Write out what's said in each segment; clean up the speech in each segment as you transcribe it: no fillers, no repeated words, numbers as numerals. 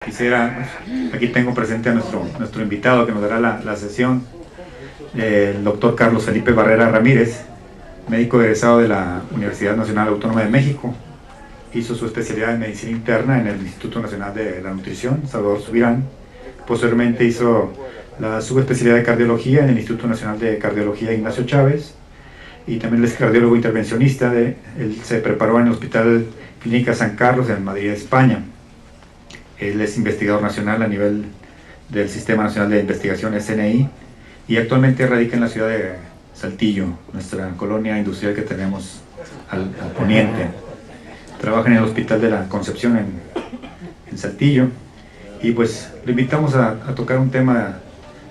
Aquí tengo presente a nuestro invitado que nos dará la sesión, el doctor Carlos Felipe Barrera Ramírez, médico egresado de la Universidad Nacional Autónoma de México. Hizo su especialidad en medicina interna en el Instituto Nacional de la Nutrición, Salvador Subirán. Posteriormente hizo la subespecialidad de cardiología en el Instituto Nacional de Cardiología Ignacio Chávez, y también es cardiólogo intervencionista. Él se preparó en el Hospital Clínica San Carlos en Madrid, España. Él es investigador nacional a nivel del Sistema Nacional de Investigación SNI y actualmente radica en la ciudad de Saltillo, nuestra colonia industrial que tenemos al poniente. Trabaja en el Hospital de la Concepción en Saltillo, y pues lo invitamos a tocar un tema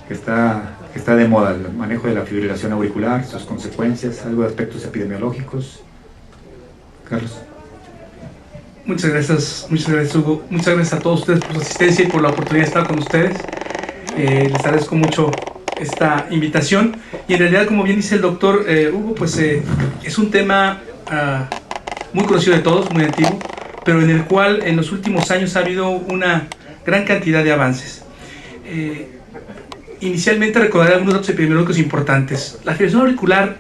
que está de moda: el manejo de la fibrilación auricular, sus consecuencias, algo de aspectos epidemiológicos. Carlos. Muchas gracias Hugo, muchas gracias a todos ustedes por su asistencia y por la oportunidad de estar con ustedes. Les agradezco mucho esta invitación, y en realidad, como bien dice el doctor Hugo, pues es un tema muy conocido de todos, muy antiguo, pero en el cual en los últimos años ha habido una gran cantidad de avances. Inicialmente recordaré algunos datos epidemiológicos importantes. La fibrilación auricular,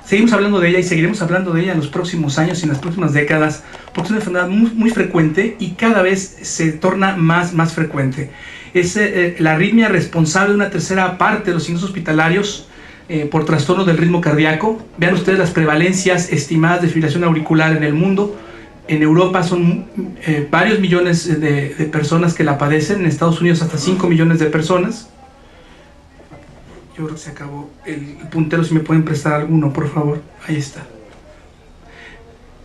seguimos hablando de ella y seguiremos hablando de ella en los próximos años y en las próximas décadas, porque es una enfermedad muy frecuente y cada vez se torna más frecuente. Es la arritmia responsable de una tercera parte de los ingresos hospitalarios por trastornos del ritmo cardíaco. Vean ustedes las prevalencias estimadas de fibrilación auricular en el mundo. En Europa son varios millones de personas que la padecen, en Estados Unidos hasta 5 millones de personas. Yo creo que se acabó el puntero, si me pueden prestar alguno, por favor. Ahí está.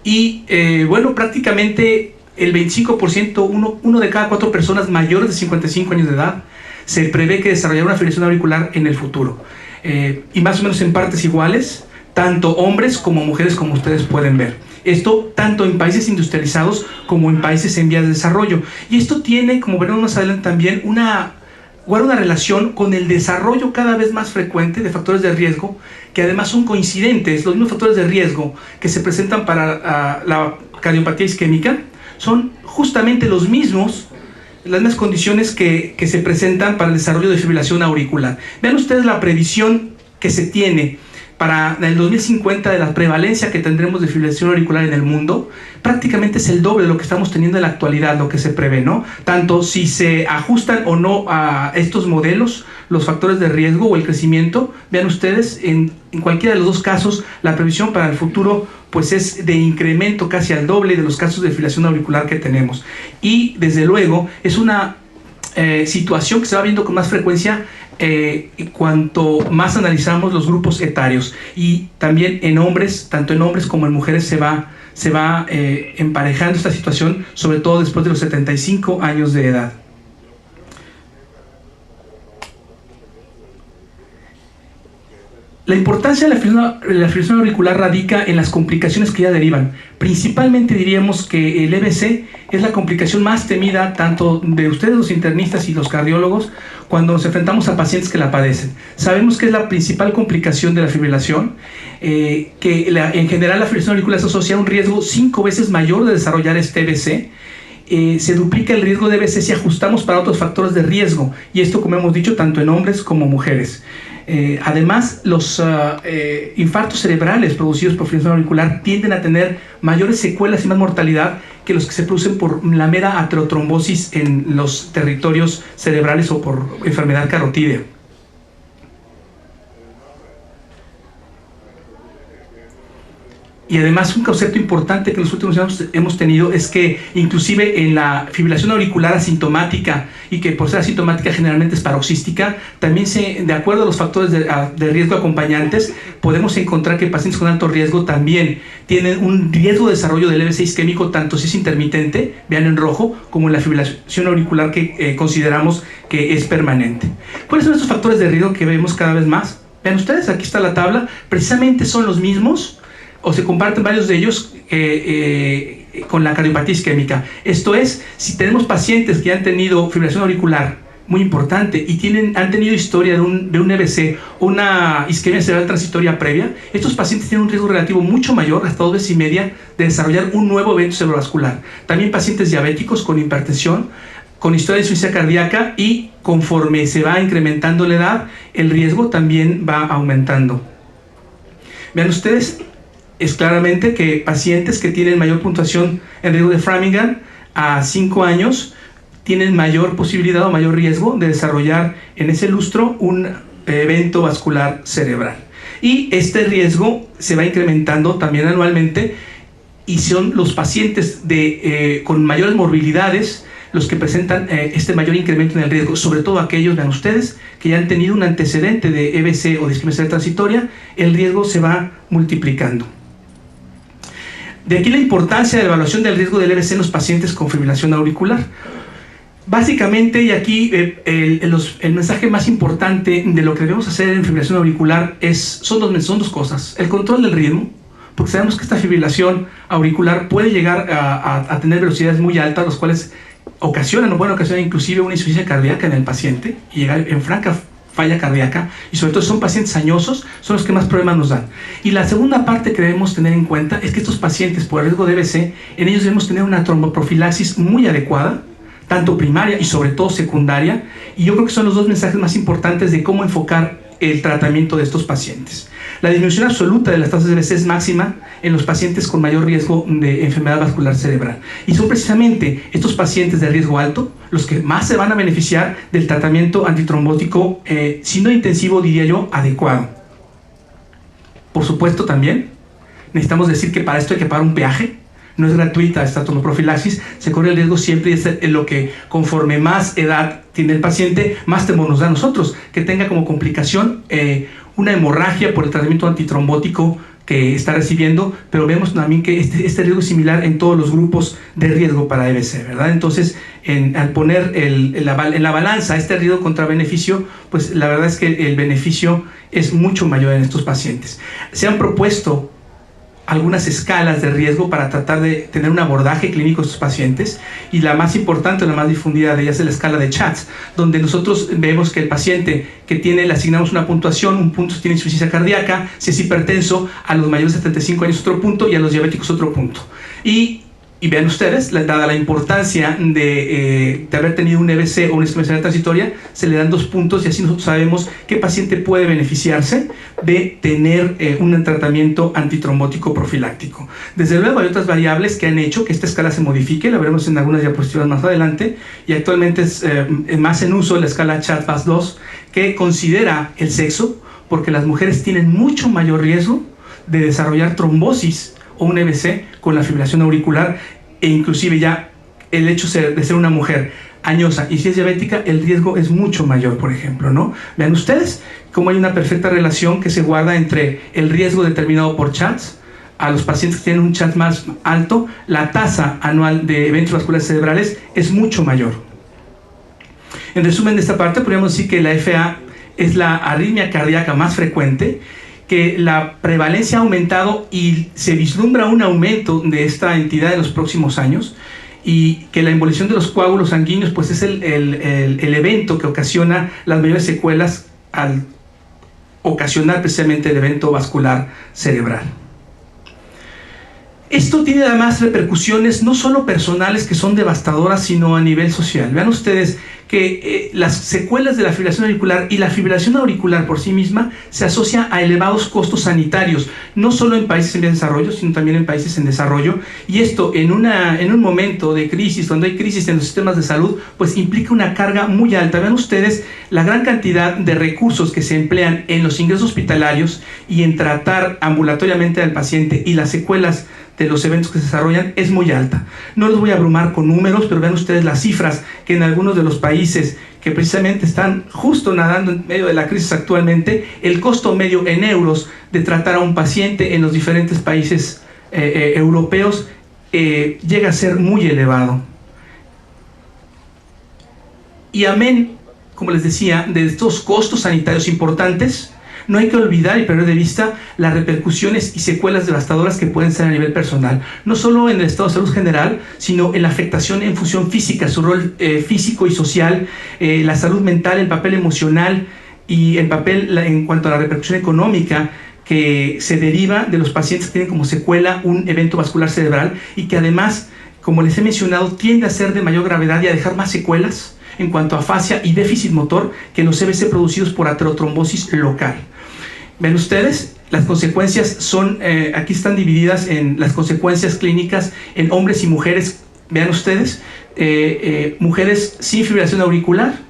Y bueno, prácticamente el 25%, uno de cada 4 personas mayores de 55 años de edad, se prevé que desarrollará una fibrilación auricular en el futuro. Y más o menos en partes iguales, tanto hombres como mujeres, como ustedes pueden ver. Esto tanto en países industrializados como en países en vías de desarrollo. Y esto tiene, como veremos más adelante también, guarda una relación con el desarrollo cada vez más frecuente de factores de riesgo, que además son coincidentes. Los mismos factores de riesgo que se presentan para la cardiopatía isquémica son justamente las mismas condiciones que se presentan para el desarrollo de fibrilación auricular. Vean ustedes la previsión que se tiene para el 2050 de la prevalencia que tendremos de fibrilación auricular en el mundo. Prácticamente es el doble de lo que estamos teniendo en la actualidad, lo que se prevé, ¿no? Tanto si se ajustan o no a estos modelos, los factores de riesgo o el crecimiento. Vean ustedes, en cualquiera de los dos casos, la previsión para el futuro pues es de incremento casi al doble de los casos de fibrilación auricular que tenemos. Y desde luego es una situación que se va viendo con más frecuencia cuanto más analizamos los grupos etarios, y también en hombres, tanto en hombres como en mujeres se va emparejando esta situación, sobre todo después de los 75 años de edad. La importancia de la fibrilación auricular radica en las complicaciones que ya derivan. Principalmente diríamos que el EBC es la complicación más temida tanto de ustedes, los internistas y los cardiólogos, cuando nos enfrentamos a pacientes que la padecen. Sabemos que es la principal complicación de la fibrilación, en general la fibrilación auricular se asocia a un riesgo 5 veces mayor de desarrollar este EBC. Se duplica el riesgo de EBC si ajustamos para otros factores de riesgo, y esto, como hemos dicho, tanto en hombres como mujeres. Además, los infartos cerebrales producidos por fibrilación auricular tienden a tener mayores secuelas y más mortalidad que los que se producen por la mera aterotrombosis en los territorios cerebrales o por enfermedad carotídea. Y además, un concepto importante que en los últimos años hemos tenido es que inclusive en la fibrilación auricular asintomática, y que por ser asintomática generalmente es paroxística, también de acuerdo a los factores de riesgo acompañantes, podemos encontrar que pacientes con alto riesgo también tienen un riesgo de desarrollo del EBC isquémico, tanto si es intermitente, vean en rojo, como en la fibrilación auricular que consideramos que es permanente. ¿Cuáles son estos factores de riesgo que vemos cada vez más? Vean ustedes, aquí está la tabla, precisamente son los mismos, o se comparten varios de ellos con la cardiopatía isquémica. Esto es, si tenemos pacientes que han tenido fibrilación auricular muy importante y han tenido historia de un EBC o una isquemia cerebral transitoria previa, estos pacientes tienen un riesgo relativo mucho mayor, hasta 2 veces y media, de desarrollar un nuevo evento cerebrovascular. También pacientes diabéticos con hipertensión, con historia de insuficiencia cardíaca, y conforme se va incrementando la edad, el riesgo también va aumentando. Vean ustedes, es claramente que pacientes que tienen mayor puntuación en riesgo de Framingham a 5 años tienen mayor posibilidad o mayor riesgo de desarrollar en ese lustro un evento vascular cerebral. Y este riesgo se va incrementando también anualmente, y son los pacientes con mayores morbilidades los que presentan este mayor incremento en el riesgo, sobre todo aquellos, vean ustedes, que ya han tenido un antecedente de EBC o discriminación transitoria. El riesgo se va multiplicando. De aquí la importancia de la evaluación del riesgo del EBC en los pacientes con fibrilación auricular. Básicamente, y aquí el mensaje más importante de lo que debemos hacer en fibrilación auricular son dos cosas. El control del ritmo, porque sabemos que esta fibrilación auricular puede llegar a tener velocidades muy altas, los cuales ocasionan inclusive una insuficiencia cardíaca en el paciente y llegar en franca falla cardíaca, y sobre todo si son pacientes añosos, son los que más problemas nos dan. Y la segunda parte que debemos tener en cuenta es que estos pacientes por riesgo de EBC, en ellos debemos tener una tromboprofilaxis muy adecuada, tanto primaria y sobre todo secundaria, y yo creo que son los dos mensajes más importantes de cómo enfocar el tratamiento de estos pacientes. La disminución absoluta de las tasas de EBC es máxima en los pacientes con mayor riesgo de enfermedad vascular cerebral, y son precisamente estos pacientes de riesgo alto los que más se van a beneficiar del tratamiento antitrombótico, si no intensivo, diría yo, adecuado. Por supuesto, también necesitamos decir que para esto hay que pagar un peaje. No es gratuita esta tromboprofilaxis, se corre el riesgo siempre, y es en lo que conforme más edad tiene el paciente, más temor nos da a nosotros, que tenga como complicación una hemorragia por el tratamiento antitrombótico que está recibiendo, pero vemos también que este riesgo es similar en todos los grupos de riesgo para EBC, ¿verdad? Entonces, al poner en la balanza este riesgo contra beneficio, pues la verdad es que el beneficio es mucho mayor en estos pacientes. Se han propuesto algunas escalas de riesgo para tratar de tener un abordaje clínico de estos pacientes, y la más importante, la más difundida de ellas es la escala de Schatz, donde nosotros vemos que el paciente que le asignamos una puntuación, un punto si tiene insuficiencia cardíaca, si es hipertenso, a los mayores de 75 años otro punto, y a los diabéticos otro punto. Y vean ustedes, dada la importancia de haber tenido un EBC o una discriminación transitoria, se le dan 2 puntos, y así nosotros sabemos qué paciente puede beneficiarse de tener un tratamiento antitrombótico profiláctico. Desde luego hay otras variables que han hecho que esta escala se modifique, la veremos en algunas diapositivas más adelante, y actualmente es más en uso la escala Schatz-2, que considera el sexo, porque las mujeres tienen mucho mayor riesgo de desarrollar trombosis o un EBC con la fibrilación auricular, e inclusive ya el hecho de ser una mujer añosa y si es diabética, el riesgo es mucho mayor, por ejemplo, ¿no? Vean ustedes cómo hay una perfecta relación que se guarda entre el riesgo determinado por Schatz. A los pacientes que tienen un Schatz más alto, la tasa anual de eventos vasculares cerebrales es mucho mayor. En resumen de esta parte, podríamos decir que la FA es la arritmia cardíaca más frecuente, que la prevalencia ha aumentado y se vislumbra un aumento de esta entidad en los próximos años, y que la embolización de los coágulos sanguíneos pues es el evento que ocasiona las mayores secuelas al ocasionar precisamente el evento vascular cerebral. Esto tiene además repercusiones no solo personales que son devastadoras, sino a nivel social. Vean ustedes que las secuelas de la fibrilación auricular y la fibrilación auricular por sí misma se asocia a elevados costos sanitarios, no solo en países en desarrollo, sino también en países en desarrollo, y esto en un momento de crisis, donde hay crisis en los sistemas de salud, pues implica una carga muy alta. Vean ustedes la gran cantidad de recursos que se emplean en los ingresos hospitalarios y en tratar ambulatoriamente al paciente, y las secuelas de los eventos que se desarrollan es muy alta. No los voy a abrumar con números, pero vean ustedes las cifras que en algunos de los países que precisamente están justo nadando en medio de la crisis actualmente, el costo medio en euros de tratar a un paciente en los diferentes países europeos llega a ser muy elevado. Y amén, como les decía, de estos costos sanitarios importantes, no hay que olvidar y perder de vista las repercusiones y secuelas devastadoras que pueden ser a nivel personal, no solo en el estado de salud general, sino en la afectación en función física, su rol físico y social, la salud mental, el papel emocional y el papel en cuanto a la repercusión económica que se deriva de los pacientes que tienen como secuela un evento vascular cerebral, y que además como les he mencionado, tiende a ser de mayor gravedad y a dejar más secuelas en cuanto a afasia y déficit motor que los CVC producidos por aterotrombosis local. Ven ustedes, las consecuencias son, aquí están divididas en las consecuencias clínicas en hombres y mujeres. Vean ustedes, mujeres sin fibrilación auricular,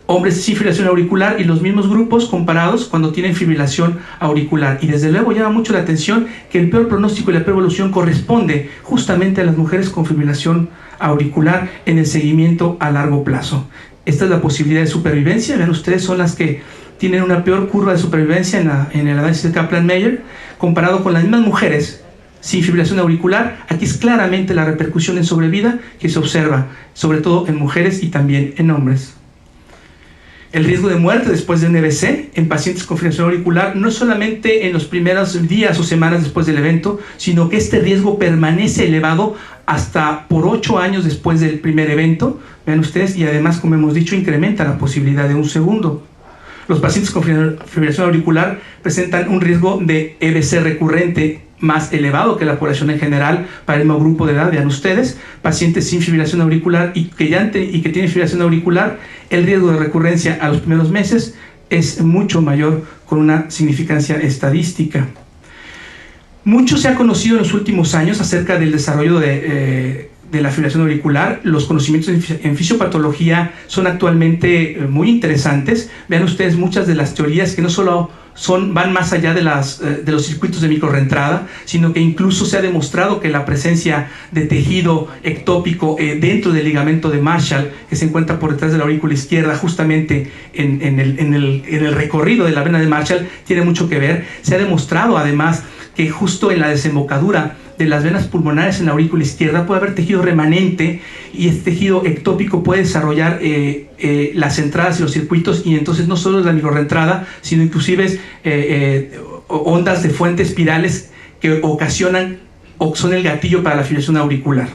hombres sin fibrilación auricular y los mismos grupos comparados cuando tienen fibrilación auricular. Y desde luego llama mucho la atención que el peor pronóstico y la peor evolución corresponde justamente a las mujeres con fibrilación auricular en el seguimiento a largo plazo. Esta es la posibilidad de supervivencia. Vean ustedes, son las que tienen una peor curva de supervivencia en el análisis de Kaplan-Meier comparado con las mismas mujeres sin fibrilación auricular. Aquí es claramente la repercusión en sobrevida que se observa, sobre todo en mujeres y también en hombres. El riesgo de muerte después de un EBC en pacientes con fibrilación auricular no es solamente en los primeros días o semanas después del evento, sino que este riesgo permanece elevado hasta por 8 años después del primer evento. Vean ustedes, y además, como hemos dicho, incrementa la posibilidad de un segundo. Los pacientes con fibrilación auricular presentan un riesgo de EBC recurrente más elevado que la población en general para el mismo grupo de edad. Vean ustedes, pacientes sin fibrilación auricular y que tienen fibrilación auricular, el riesgo de recurrencia a los primeros meses es mucho mayor, con una significancia estadística. Mucho se ha conocido en los últimos años acerca del desarrollo de la fibrilación auricular. Los conocimientos en fisiopatología son actualmente muy interesantes. Vean ustedes muchas de las teorías que no solo van más allá de los circuitos de microrreentrada, sino que incluso se ha demostrado que la presencia de tejido ectópico dentro del ligamento de Marshall, que se encuentra por detrás de la aurícula izquierda, justamente en el recorrido de la vena de Marshall, tiene mucho que ver. Se ha demostrado además que justo en la desembocadura de las venas pulmonares en la aurícula izquierda puede haber tejido remanente, y este tejido ectópico puede desarrollar las entradas y los circuitos, y entonces no solo es la microrreentrada, sino inclusive ondas de fuentes espirales que ocasionan o son el gatillo para la fibrilación auricular.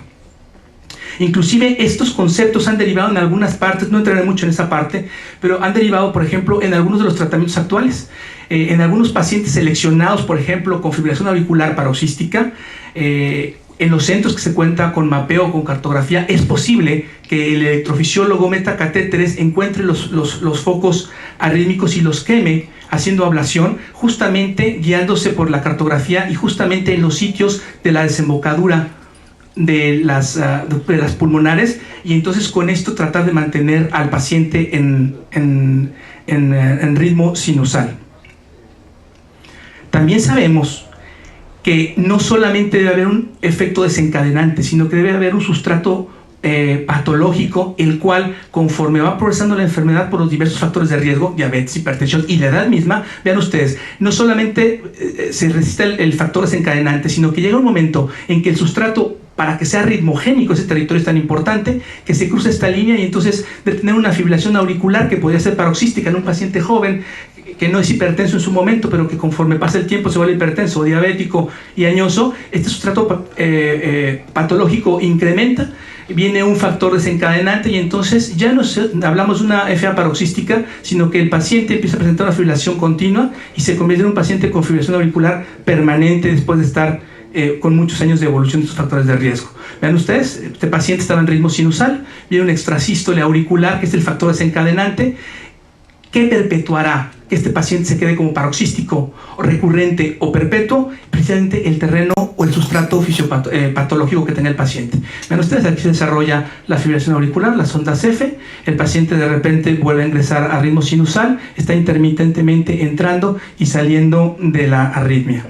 Inclusive estos conceptos han derivado en algunas partes, no entraré mucho en esa parte, pero han derivado, por ejemplo, en algunos de los tratamientos actuales. En algunos pacientes seleccionados, por ejemplo, con fibrilación auricular paroxística, en los centros que se cuenta con mapeo o con cartografía, es posible que el electrofisiólogo meta catéteres, encuentre los focos arrítmicos y los queme haciendo ablación, justamente guiándose por la cartografía y justamente en los sitios de la desembocadura de las pulmonares, y entonces con esto tratar de mantener al paciente en ritmo sinusal. También sabemos que no solamente debe haber un efecto desencadenante, sino que debe haber un sustrato patológico, el cual, conforme va progresando la enfermedad por los diversos factores de riesgo, diabetes, hipertensión y la edad misma, vean ustedes, no solamente se resiste el factor desencadenante, sino que llega un momento en que el sustrato, para que sea ritmogénico, ese territorio es tan importante, que se cruza esta línea, y entonces de tener una fibrilación auricular que podría ser paroxística en un paciente joven que no es hipertenso en su momento, pero que conforme pasa el tiempo se vuelve hipertenso, diabético y añoso, este sustrato patológico incrementa, viene un factor desencadenante, y entonces ya no hablamos de una FA paroxística, sino que el paciente empieza a presentar una fibrilación continua y se convierte en un paciente con fibrilación auricular permanente después de estar con muchos años de evolución de estos factores de riesgo. Vean ustedes, este paciente estaba en ritmo sinusal, viene un extrasístole auricular, que es el factor desencadenante, que perpetuará que este paciente se quede como paroxístico, o recurrente o perpetuo, precisamente el terreno o el sustrato fisiopatológico que tenga el paciente. Vean ustedes, aquí se desarrolla la fibrilación auricular, las ondas F, el paciente de repente vuelve a ingresar a ritmo sinusal, está intermitentemente entrando y saliendo de la arritmia.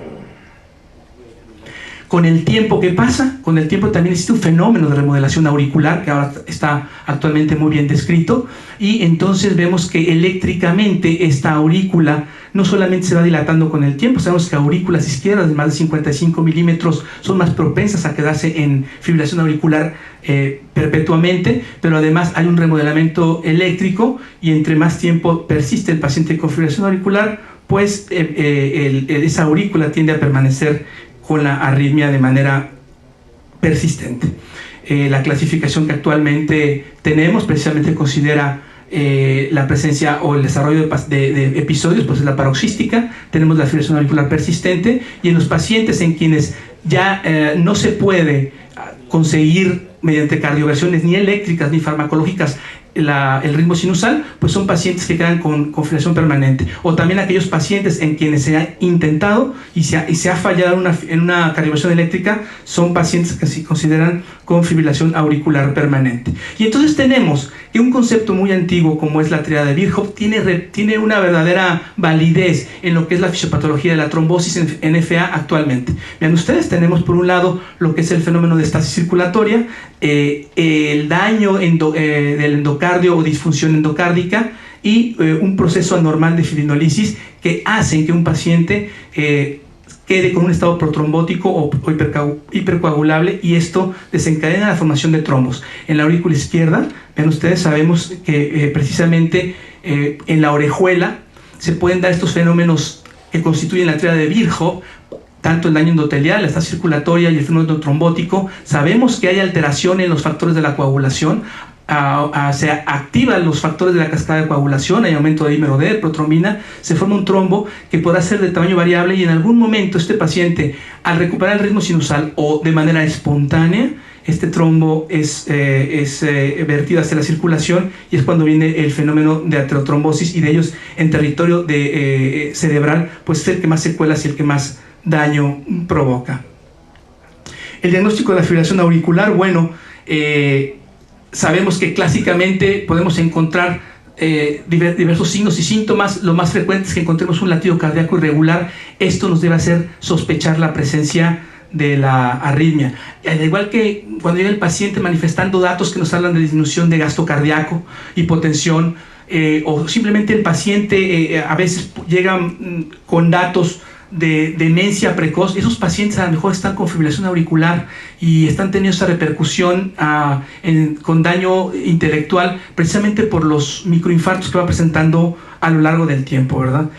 Con el tiempo, ¿qué pasa? Con el tiempo también existe un fenómeno de remodelación auricular que ahora está actualmente muy bien descrito, y entonces vemos que eléctricamente esta aurícula no solamente se va dilatando con el tiempo. Sabemos que aurículas izquierdas de más de 55 milímetros son más propensas a quedarse en fibrilación auricular perpetuamente, pero además hay un remodelamiento eléctrico, y entre más tiempo persiste el paciente con fibrilación auricular, pues esa aurícula tiende a permanecer con la arritmia de manera persistente. La clasificación que actualmente tenemos precisamente considera la presencia o el desarrollo de episodios, pues es la paroxística, tenemos la fibrilación auricular persistente, y en los pacientes en quienes ya no se puede conseguir mediante cardioversiones ni eléctricas ni farmacológicas el ritmo sinusal, pues son pacientes que quedan con fibrilación permanente. O también aquellos pacientes en quienes se ha intentado y se ha fallado en una cardioversión eléctrica, son pacientes que se consideran con fibrilación auricular permanente. Y entonces tenemos que un concepto muy antiguo como es la tríada de Virchow tiene una verdadera validez en lo que es la fisiopatología de la trombosis en FA actualmente. Vean ustedes, tenemos por un lado lo que es el fenómeno de estasis circulatoria, el daño del endocardio o disfunción endocárdica y un proceso anormal de fibrinolisis que hacen que un paciente quede con un estado protrombótico o hipercoagulable, y esto desencadena la formación de trombos. En la aurícula izquierda, vean ustedes, sabemos que precisamente en la orejuela se pueden dar estos fenómenos que constituyen la tríada de Virchow, tanto el daño endotelial, la estasis circulatoria y el fenómeno trombótico. Sabemos que hay alteración en los factores de la coagulación, se activan los factores de la cascada de coagulación, hay aumento de dímero D, protrombina, se forma un trombo que podrá ser de tamaño variable, y en algún momento este paciente, al recuperar el ritmo sinusal o de manera espontánea, este trombo es vertido hacia la circulación, y es cuando viene el fenómeno de aterotrombosis, y de ellos en territorio cerebral, pues es el que más secuelas y el que más daño provoca. El diagnóstico de la fibrilación auricular, bueno, sabemos que clásicamente podemos encontrar diversos signos y síntomas. Lo más frecuente es que encontremos un latido cardíaco irregular. Esto nos debe hacer sospechar la presencia de la arritmia. Al igual que cuando llega el paciente manifestando datos que nos hablan de disminución de gasto cardíaco, hipotensión, o simplemente el paciente a veces llega con datos de demencia precoz. Esos pacientes a lo mejor están con fibrilación auricular y están teniendo esa repercusión con daño intelectual, precisamente por los microinfartos que va presentando a lo largo del tiempo, ¿verdad?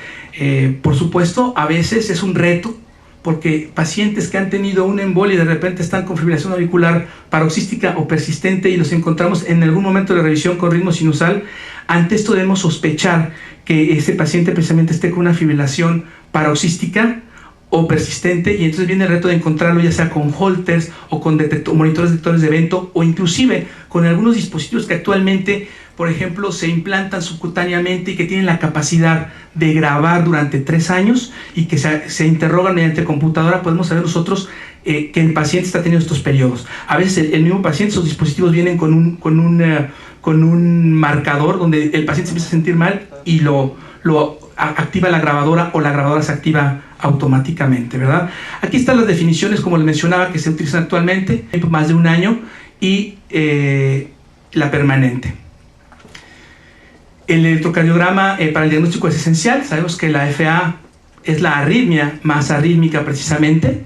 Por supuesto, a veces es un reto, porque pacientes que han tenido un embolia y de repente están con fibrilación auricular paroxística o persistente y los encontramos en algún momento de la revisión con ritmo sinusal, ante esto debemos sospechar que ese paciente precisamente esté con una fibrilación paroxística o persistente, y entonces viene el reto de encontrarlo ya sea con holters o con monitores detectores de evento, o inclusive con algunos dispositivos que actualmente, por ejemplo, se implantan subcutáneamente y que tienen la capacidad de grabar durante 3 años y que se interrogan mediante computadora. Podemos saber nosotros que el paciente está teniendo estos periodos. A veces el mismo paciente, esos dispositivos vienen con un marcador donde el paciente se empieza a sentir mal y lo activa la grabadora, o la grabadora se activa automáticamente, ¿verdad? Aquí están las definiciones, como les mencionaba, que se utilizan actualmente, más de 1 año, y la permanente. El electrocardiograma para el diagnóstico es esencial. Sabemos que la FA es la arritmia más arrítmica precisamente.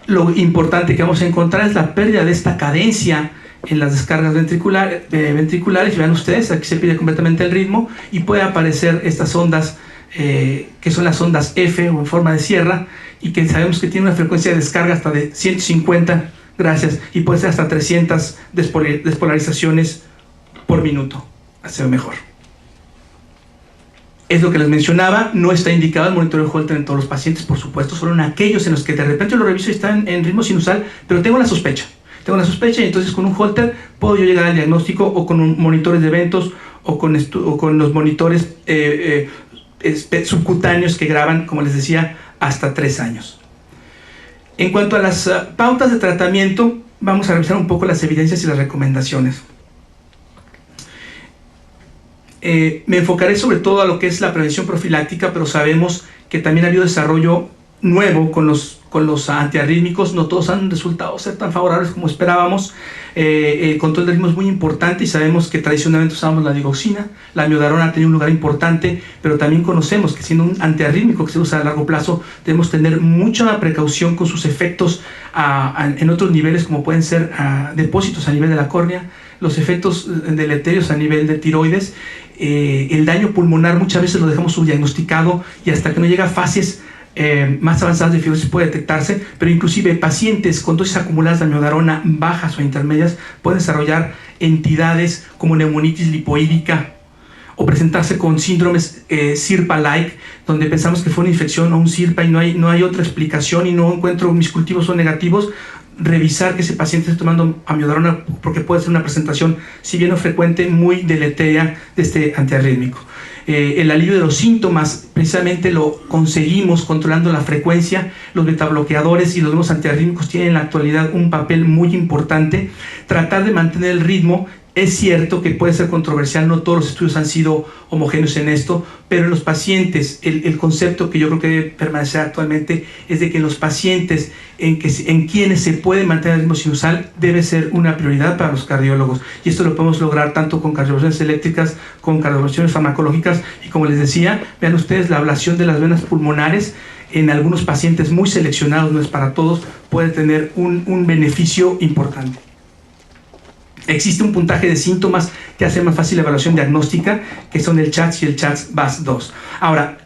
Lo importante que vamos a encontrar es la pérdida de esta cadencia en las descargas ventriculares. Vean ustedes, aquí se pierde completamente el ritmo y puede aparecer estas ondas que son las ondas F o en forma de sierra, y que sabemos que tiene una frecuencia de descarga hasta de 150, y puede ser hasta 300 despolarizaciones por minuto. Hace mejor. Es lo que les mencionaba, no está indicado el monitoreo Holter en todos los pacientes, por supuesto, solo en aquellos en los que de repente lo reviso y están en ritmo sinusal, pero tengo la sospecha, y entonces con un Holter puedo yo llegar al diagnóstico, o con monitores de eventos, o con los monitores subcutáneos que graban, como les decía, hasta 3 años. En cuanto a las pautas de tratamiento, vamos a revisar un poco las evidencias y las recomendaciones. Me enfocaré sobre todo a lo que es la prevención profiláctica, pero sabemos que también ha habido desarrollo nuevo con los antiarrítmicos. No todos han resultado ser tan favorables como esperábamos. El control del ritmo es muy importante, y sabemos que tradicionalmente usamos la digoxina. La amiodarona ha tenido un lugar importante, pero también conocemos que siendo un antiarrítmico que se usa a largo plazo, debemos tener mucha precaución con sus efectos en otros niveles, como pueden ser depósitos a nivel de la córnea, los efectos deleterios a nivel de tiroides, el daño pulmonar muchas veces lo dejamos subdiagnosticado, y hasta que no llega a fases más avanzadas de fibrosis puede detectarse, pero inclusive pacientes con dosis acumuladas de amiodarona bajas o intermedias pueden desarrollar entidades como neumonitis lipoídica, o presentarse con síndromes SIRPA-like, donde pensamos que fue una infección o un SIRPA y no hay otra explicación, y no encuentro mis cultivos son negativos. revisar que ese paciente esté tomando amiodarona, porque puede ser una presentación, si bien no frecuente, muy deletérea de este antiarrítmico. El alivio de los síntomas precisamente lo conseguimos controlando la frecuencia. Los betabloqueadores y los nuevos antiarrítmicos tienen en la actualidad un papel muy importante. Tratar de mantener el ritmo. Es cierto que puede ser controversial, no todos los estudios han sido homogéneos en esto, pero en los pacientes, el concepto que yo creo que debe permanecer actualmente es de que en los pacientes en quienes se puede mantener el ritmo sinusal debe ser una prioridad para los cardiólogos. Y esto lo podemos lograr tanto con cardioversiones eléctricas, con cardioversiones farmacológicas y, como les decía, vean ustedes la ablación de las venas pulmonares en algunos pacientes muy seleccionados, no es para todos, puede tener un beneficio importante. Existe un puntaje de síntomas que hace más fácil la evaluación diagnóstica, que son el CHATS y el CHATS-VAS-2. Ahora,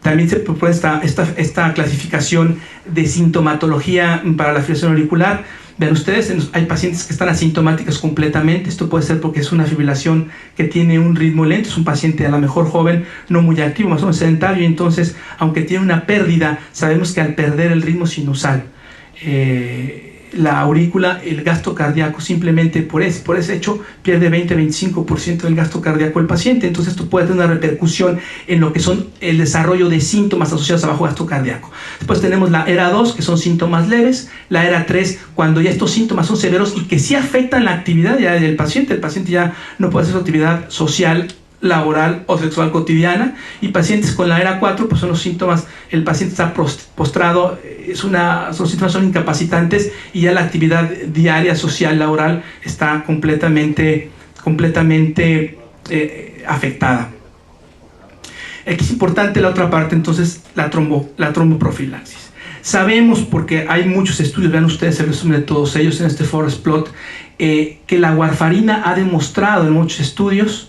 también se propone esta clasificación de sintomatología para la fibrilación auricular. Vean ustedes, hay pacientes que están asintomáticos completamente. Esto puede ser porque es una fibrilación que tiene un ritmo lento, es un paciente a lo mejor joven, no muy activo, más o menos sedentario, y entonces, aunque tiene una pérdida, sabemos que al perder el ritmo sinusal, la aurícula, el gasto cardíaco, simplemente por ese hecho pierde 20-25% del gasto cardíaco el paciente. Entonces esto puede tener una repercusión en lo que son el desarrollo de síntomas asociados a bajo gasto cardíaco. Después tenemos la ERA 2, que son síntomas leves, la ERA 3, cuando ya estos síntomas son severos y que sí afectan la actividad ya del paciente. El paciente ya no puede hacer su actividad social, laboral o sexual cotidiana. Y pacientes con la ERA 4, pues son los síntomas, el paciente está postrado, los síntomas son incapacitantes y ya la actividad diaria, social, laboral está completamente afectada. Aquí es importante la otra parte, entonces, la tromboprofilaxis. Sabemos, porque hay muchos estudios, vean ustedes el resumen de todos ellos en este forest plot, que la warfarina ha demostrado en muchos estudios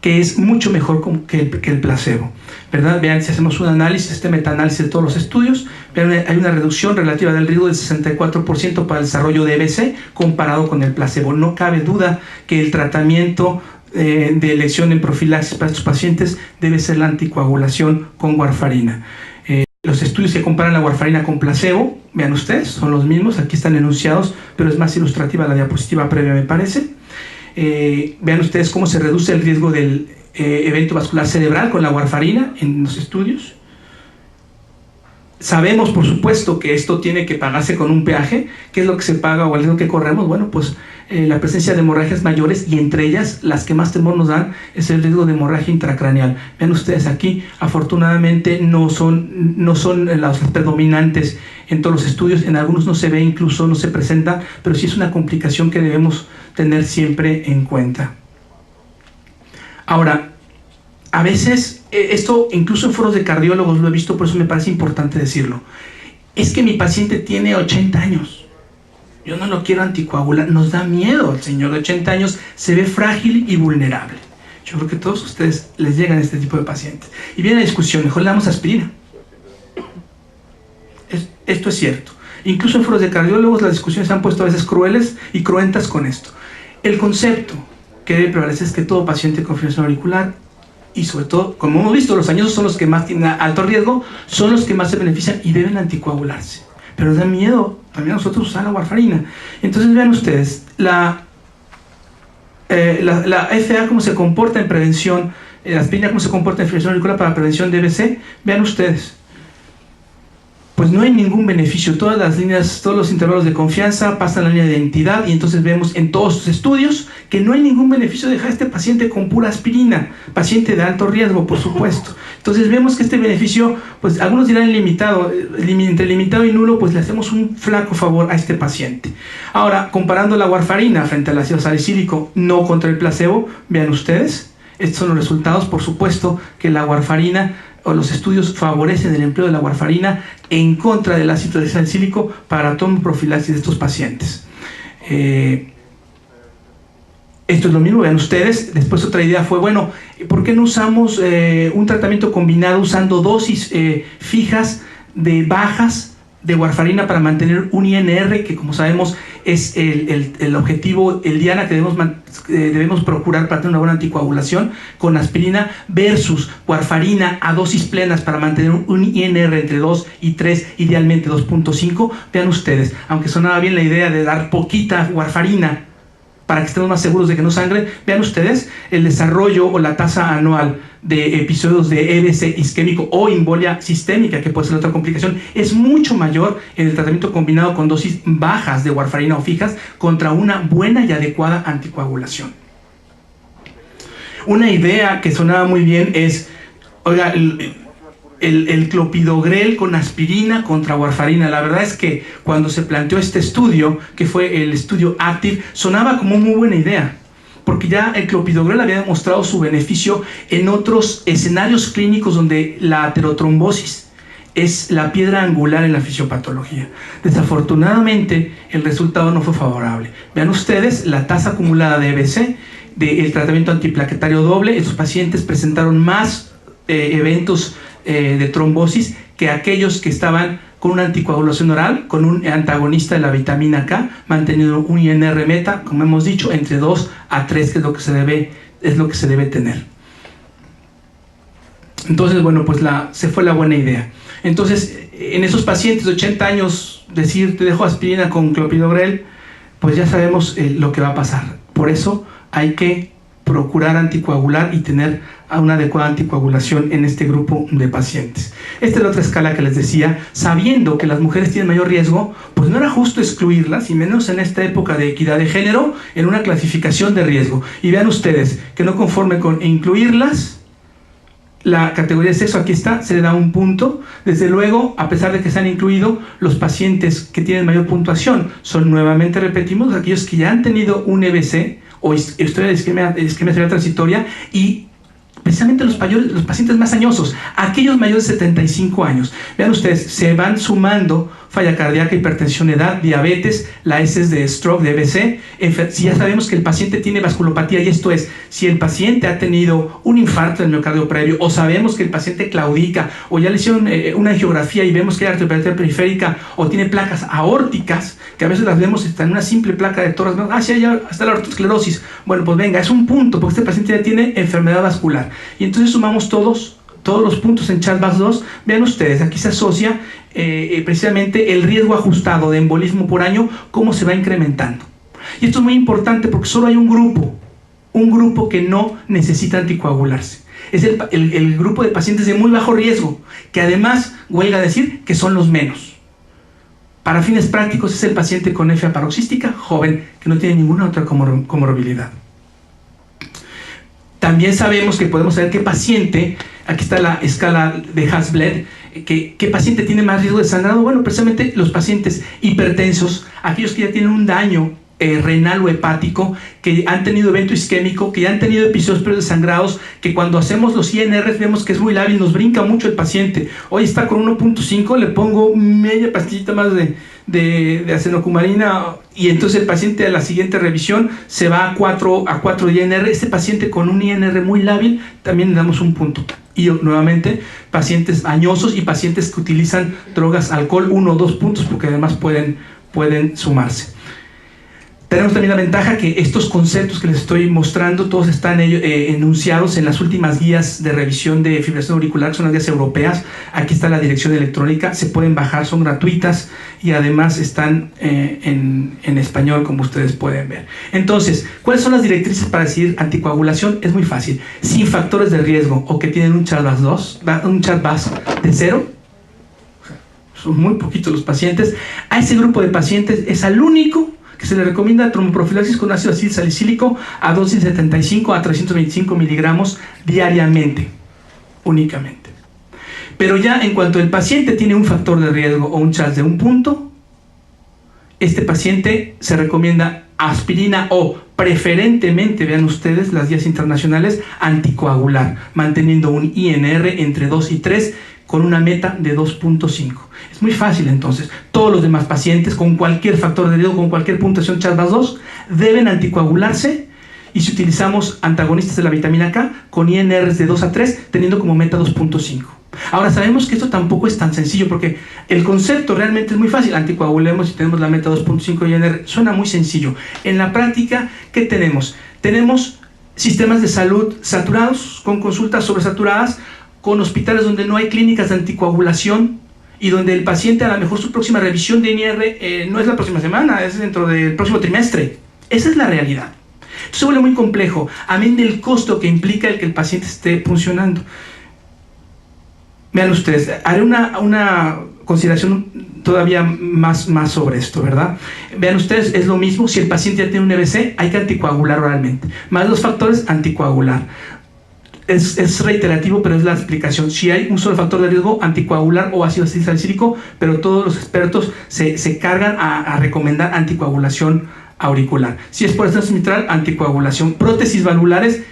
que es mucho mejor que el placebo, ¿verdad? Vean, si hacemos un análisis, este metaanálisis de todos los estudios, vean, hay una reducción relativa del riesgo del 64% para el desarrollo de EBC comparado con el placebo. No cabe duda que el tratamiento de elección en profilaxis para estos pacientes debe ser la anticoagulación con warfarina. Los estudios que comparan la warfarina con placebo, vean ustedes, son los mismos, aquí están enunciados, pero es más ilustrativa la diapositiva previa, me parece. Vean ustedes cómo se reduce el riesgo del evento vascular cerebral con la warfarina en los estudios. Sabemos, por supuesto, que esto tiene que pagarse con un peaje. ¿Qué es lo que se paga o el riesgo que corremos? Bueno, pues la presencia de hemorragias mayores, y entre ellas las que más temor nos dan es el riesgo de hemorragia intracraneal. Vean ustedes aquí, afortunadamente no son las predominantes en todos los estudios, en algunos no se ve, incluso no se presenta, pero sí es una complicación que debemos tener siempre en cuenta. Ahora, a veces, esto incluso en foros de cardiólogos lo he visto, por eso me parece importante decirlo. Es que mi paciente tiene 80 años. Yo no lo quiero anticoagular. Nos da miedo. El señor de 80 años se ve frágil y vulnerable. Yo creo que a todos ustedes les llegan este tipo de pacientes. Y viene la discusión, mejor le damos aspirina. Esto es cierto. Incluso en foros de cardiólogos las discusiones se han puesto a veces crueles y cruentas con esto. El concepto que debe prevalecer es que todo paciente con fibrilación auricular, y sobre todo, como hemos visto, los añosos son los que más tienen alto riesgo, son los que más se benefician y deben anticoagularse. Pero da miedo también a nosotros usar la warfarina. Entonces vean ustedes, la FA cómo se comporta en prevención, la aspirina cómo se comporta en fibrilación auricular para prevención de EBC. Vean ustedes, pues no hay ningún beneficio. Todas las líneas, todos los intervalos de confianza pasan la línea de identidad, y entonces vemos en todos los estudios que no hay ningún beneficio de dejar a este paciente con pura aspirina, paciente de alto riesgo, por supuesto. Entonces vemos que este beneficio, pues algunos dirán limitado, entre limitado y nulo, pues le hacemos un flaco favor a este paciente. Ahora, comparando la warfarina frente al ácido salicílico, no contra el placebo, vean ustedes, estos son los resultados. Por supuesto que la warfarina, o los estudios, favorecen el empleo de la warfarina en contra del ácido salicílico para tromboprofilaxis de estos pacientes. Esto es lo mismo, vean ustedes. Después otra idea fue, bueno, ¿por qué no usamos un tratamiento combinado usando dosis fijas de bajas de warfarina para mantener un INR que, como sabemos, es el objetivo, el diana que debemos procurar para tener una buena anticoagulación con aspirina versus warfarina a dosis plenas para mantener un INR entre 2 y 3, idealmente 2.5. Vean ustedes, aunque sonaba bien la idea de dar poquita warfarina para que estemos más seguros de que no sangre, vean ustedes el desarrollo o la tasa anual de episodios de EBC isquémico o embolia sistémica, que puede ser otra complicación, es mucho mayor en el tratamiento combinado con dosis bajas de warfarina o fijas contra una buena y adecuada anticoagulación. Una idea que sonaba muy bien es, oiga, el clopidogrel con aspirina contra warfarina. La verdad es que cuando se planteó este estudio, que fue el estudio ACTIVE, sonaba como muy buena idea, porque ya el clopidogrel había demostrado su beneficio en otros escenarios clínicos donde la aterotrombosis es la piedra angular en la fisiopatología. Desafortunadamente, el resultado no fue favorable. Vean ustedes la tasa acumulada de EBC del tratamiento antiplaquetario doble. Estos pacientes presentaron más eventos de trombosis que aquellos que estaban con una anticoagulación oral, con un antagonista de la vitamina K, manteniendo un INR meta, como hemos dicho, entre 2 a 3, que es lo que se debe tener. Entonces, bueno, pues se fue la buena idea. Entonces, en esos pacientes de 80 años, decir, te dejo aspirina con clopidogrel, pues ya sabemos lo que va a pasar. Por eso hay que procurar anticoagular y tener una adecuada anticoagulación en este grupo de pacientes. Esta es la otra escala que les decía. Sabiendo que las mujeres tienen mayor riesgo, pues no era justo excluirlas, y menos en esta época de equidad de género, en una clasificación de riesgo. Y vean ustedes que no conforme con incluirlas, la categoría de sexo, aquí está, se le da un punto. Desde luego, a pesar de que se han incluido, los pacientes que tienen mayor puntuación son, nuevamente repetimos, aquellos que ya han tenido un EBC o historia de isquemia cerebral transitoria, y precisamente los pacientes más añosos, aquellos mayores de 75 años. Vean ustedes, se van sumando falla cardíaca, hipertensión, edad, diabetes, la S de stroke, de EBC. Si ya sabemos que el paciente tiene vasculopatía, y esto es, si el paciente ha tenido un infarto del miocardio previo, o sabemos que el paciente claudica, o ya le hicieron una angiografía y vemos que hay arteriopatía periférica, o tiene placas aórticas, que a veces las vemos en una simple placa de tórax, sí, ya está la arteriosclerosis. Bueno, pues venga, es un punto, porque este paciente ya tiene enfermedad vascular. Y entonces sumamos todos los puntos en CHA2. Vean ustedes, aquí se asocia precisamente el riesgo ajustado de embolismo por año, cómo se va incrementando. Y esto es muy importante porque solo hay un grupo que no necesita anticoagularse. Es el grupo de pacientes de muy bajo riesgo, que además, huelga decir, que son los menos. Para fines prácticos es el paciente con FA paroxística, joven, que no tiene ninguna otra comorbilidad. También sabemos que podemos saber qué paciente, aquí está la escala de Hasbled, qué paciente tiene más riesgo de sangrado. Bueno, precisamente los pacientes hipertensos, aquellos que ya tienen un daño renal o hepático, que han tenido evento isquémico, que ya han tenido episodios previos de sangrados, que cuando hacemos los INRs vemos que es muy lábil, nos brinca mucho el paciente. Hoy está con 1.5, le pongo media pastillita más de acenocumarina, y entonces el paciente a la siguiente revisión se va a 4 INR. Este paciente con un INR muy lábil también le damos un punto. Y nuevamente, pacientes añosos y pacientes que utilizan drogas, alcohol, 1 o 2 puntos, porque además pueden sumarse. Tenemos también la ventaja que estos conceptos que les estoy mostrando, todos están enunciados en las últimas guías de revisión de fibrilación auricular, que son las guías europeas. Aquí está la dirección electrónica, se pueden bajar, son gratuitas, y además están en español, como ustedes pueden ver. Entonces, ¿cuáles son las directrices para decidir anticoagulación? Es muy fácil. Sin factores de riesgo o que tienen un CHA2 de 0, son muy poquitos los pacientes. A ese grupo de pacientes es al único que se le recomienda tromboprofilaxis con ácido acil salicílico a dosis de 75 a 325 miligramos diariamente, únicamente. Pero ya en cuanto el paciente tiene un factor de riesgo o un CHA de 1 punto, este paciente se recomienda aspirina o preferentemente, vean ustedes las guías internacionales, anticoagular, manteniendo un INR entre 2 y 3 con una meta de 2.5. Es muy fácil entonces. Todos los demás pacientes con cualquier factor de riesgo, con cualquier puntuación CHA2, deben anticoagularse, y si utilizamos antagonistas de la vitamina K con INRs de 2 a 3, teniendo como meta 2.5. Ahora, sabemos que esto tampoco es tan sencillo, porque el concepto realmente es muy fácil. Anticoagulemos y tenemos la meta 2.5 INR. Suena muy sencillo. En la práctica, ¿qué tenemos? Tenemos sistemas de salud saturados, con consultas sobresaturadas, con hospitales donde no hay clínicas de anticoagulación y donde el paciente, a lo mejor su próxima revisión de INR no es la próxima semana, es dentro del próximo trimestre. Esa es la realidad. Entonces se vuelve muy complejo, amén del costo que implica el que el paciente esté funcionando. Vean ustedes, haré una consideración todavía más sobre esto, ¿verdad? Vean ustedes, es lo mismo, si el paciente ya tiene un EBC, hay que anticoagular oralmente. Más los factores, anticoagular. Es reiterativo, pero es la explicación. Si hay un solo factor de riesgo, anticoagular o ácido salicílico, pero todos los expertos se cargan a recomendar anticoagulación auricular. Si es por estasis mitral, anticoagulación. Prótesis valvulares,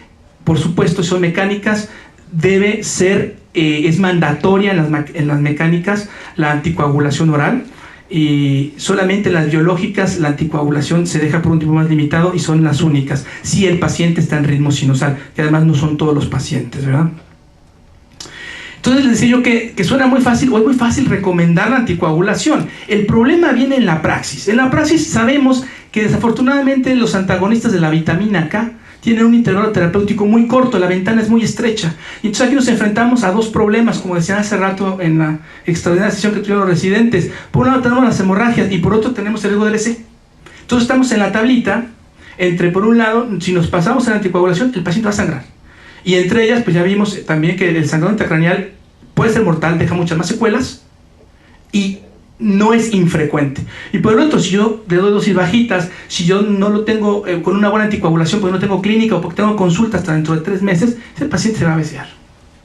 por supuesto, son mecánicas, debe ser, es mandatoria en las mecánicas la anticoagulación oral, y solamente en las biológicas la anticoagulación se deja por un tiempo más limitado y son las únicas, si el paciente está en ritmo sinusal, que además no son todos los pacientes, ¿verdad? Entonces les decía yo que suena muy fácil, o es muy fácil recomendar la anticoagulación. El problema viene en la praxis. En la praxis sabemos que desafortunadamente los antagonistas de la vitamina K tienen un intervalo terapéutico muy corto, la ventana es muy estrecha. Y entonces aquí nos enfrentamos a dos problemas, como decían hace rato en la extraordinaria sesión que tuvieron los residentes. Por un lado tenemos las hemorragias y por otro tenemos el riesgo de LC. Entonces estamos en la tablita entre, por un lado, si nos pasamos a la anticoagulación, el paciente va a sangrar. Y entre ellas, pues ya vimos también que el sangrado intracraneal puede ser mortal, deja muchas más secuelas y no es infrecuente. Y por el otro, si yo le doy dosis bajitas, si yo no lo tengo con una buena anticoagulación, porque no tengo clínica o porque tengo consulta hasta dentro de 3 meses, ese paciente se va a BCR.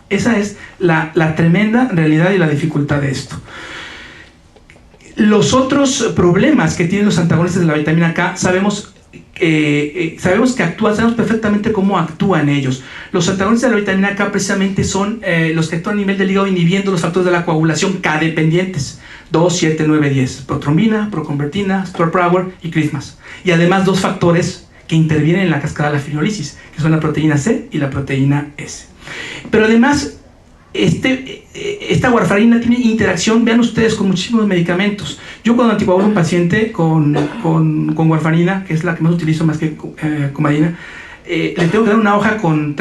Esa es la tremenda realidad y la dificultad de esto. Los otros problemas que tienen los antagonistas de la vitamina K, sabemos que actúan, sabemos perfectamente cómo actúan ellos. Los antagonistas de la vitamina K precisamente son los que actúan a nivel del hígado inhibiendo los factores de la coagulación K dependientes: 2, 7, 9, 10, protrombina, proconvertina, Stor-Prower y Christmas. Y además 2 factores que intervienen en la cascada de la fibrinolisis, que son la proteína C y la proteína S. Pero además, esta warfarina tiene interacción, vean ustedes, con muchísimos medicamentos. Yo cuando anticoagulo a un paciente con warfarina, que es la que más utilizo más que comadina, le tengo que dar una hoja con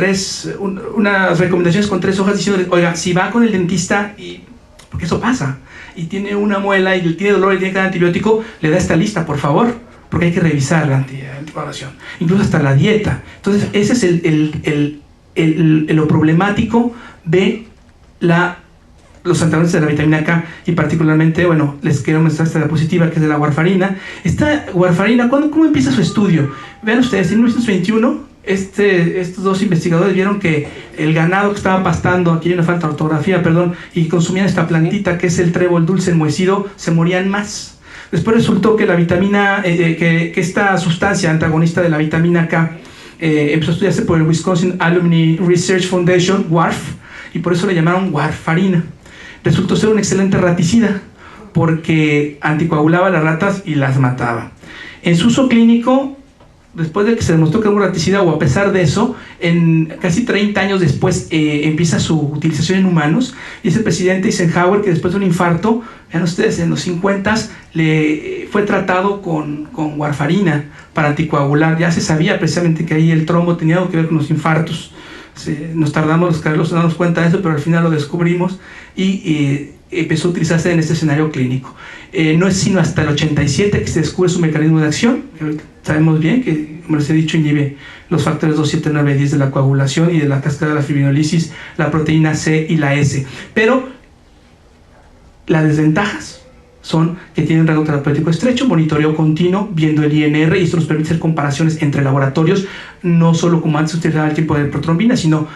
unas recomendaciones con 3 hojas diciéndole: oiga, si va con el dentista, porque eso pasa, y tiene una muela y tiene dolor y tiene que dar antibiótico, le da esta lista, por favor, porque hay que revisar la anticoagulación, incluso hasta la dieta. Entonces ese es lo problemático de los antagonistas de la vitamina K, y particularmente, bueno, les quiero mostrar esta diapositiva que es de la warfarina. Esta warfarina, ¿cómo empieza su estudio? Vean ustedes, en 1921 estos 2 investigadores vieron que el ganado que estaba pastando, aquí hay una falta de ortografía, perdón, y consumían esta plantita que es el trébol dulce enmohecido, se morían más. Después resultó que la vitamina, que esta sustancia antagonista de la vitamina K empezó a estudiarse por el Wisconsin Alumni Research Foundation, WARF, y por eso le llamaron warfarina. Resultó ser un excelente raticida, porque anticoagulaba las ratas y las mataba. En su uso clínico, después de que se demostró que era un raticida, o a pesar de eso, en casi 30 años después empieza su utilización en humanos, y es el presidente Eisenhower que, después de un infarto, vean ustedes, en los 50s fue tratado con warfarina para anticoagular. Ya se sabía precisamente que ahí el trombo tenía algo que ver con los infartos. Nos tardamos los carlos en darnos cuenta de eso, pero al final lo descubrimos y empezó a utilizarse en este escenario clínico. No es sino hasta el 87 que se descubre su mecanismo de acción. Sabemos bien que, como les he dicho, inhibe los factores 2, 7, 9, 10 de la coagulación y de la cascada de la fibrinolisis, la proteína C y la S. Pero las desventajas son que tienen un rango terapéutico estrecho, monitoreo continuo, viendo el INR, y esto nos permite hacer comparaciones entre laboratorios, no solo como antes utilizaba el tipo de protrombina, sino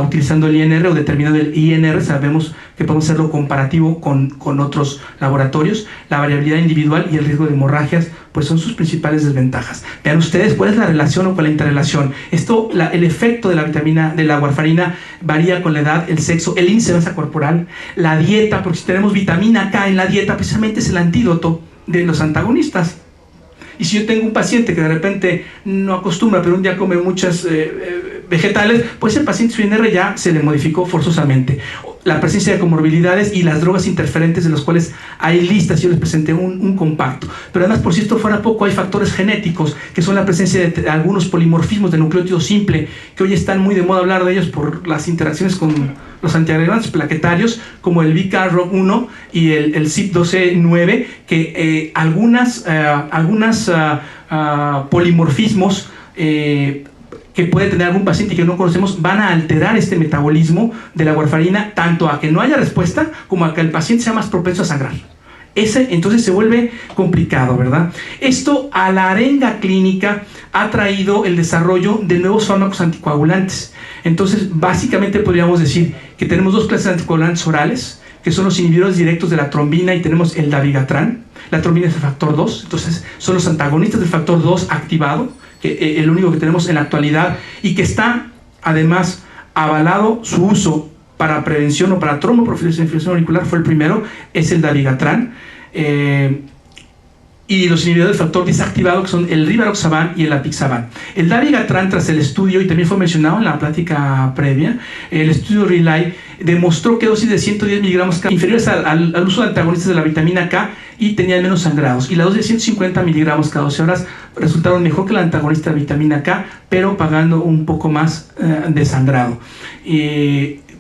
utilizando el INR o determinando el INR, sabemos que podemos hacerlo comparativo con otros laboratorios. La variabilidad individual y el riesgo de hemorragias pues son sus principales desventajas. Vean ustedes cuál es la relación o cuál es la interrelación. El efecto de la vitamina, de la warfarina, varía con la edad, el sexo, el índice de masa corporal, la dieta, porque si tenemos vitamina K en la dieta, precisamente es el antídoto de los antagonistas. Y si yo tengo un paciente que de repente no acostumbra, pero un día come muchas vegetales, pues el paciente su INR ya se le modificó forzosamente. la presencia de comorbilidades y las drogas interferentes, de los cuales hay listas. Yo les presenté un compacto. Pero además, por si esto fuera poco, hay factores genéticos, que son la presencia de algunos polimorfismos de nucleótido simple, que hoy están muy de moda hablar de ellos por las interacciones con los antiagregantes plaquetarios, como el VK-ROC1 y el CYP12-9, que algunas polimorfismos que puede tener algún paciente que no conocemos van a alterar este metabolismo de la warfarina, tanto a que no haya respuesta como a que el paciente sea más propenso a sangrar. Entonces se vuelve complicado, ¿verdad? Esto a la arenga clínica ha traído el desarrollo de nuevos fármacos anticoagulantes. Entonces, básicamente podríamos decir que tenemos dos clases de anticoagulantes orales, que son los inhibidores directos de la trombina, y tenemos el dabigatran. La trombina es el factor 2, entonces son los antagonistas del factor 2 activado, que el único que tenemos en la actualidad, y que está además avalado su uso para prevención o para tromboprofilaxis de infiltración auricular. Fue el primero, es el dabigatran. Y los inhibidores del factor desactivado, que son el rivaroxaban y el apixaban. El dabigatran, tras el estudio, y también fue mencionado en la plática previa, el estudio RELY demostró que dosis de 110 miligramos inferiores al uso de antagonistas de la vitamina K y tenían menos sangrados. Y la dosis de 150 miligramos cada 12 horas resultaron mejor que la antagonista de vitamina K, pero pagando un poco más de sangrado.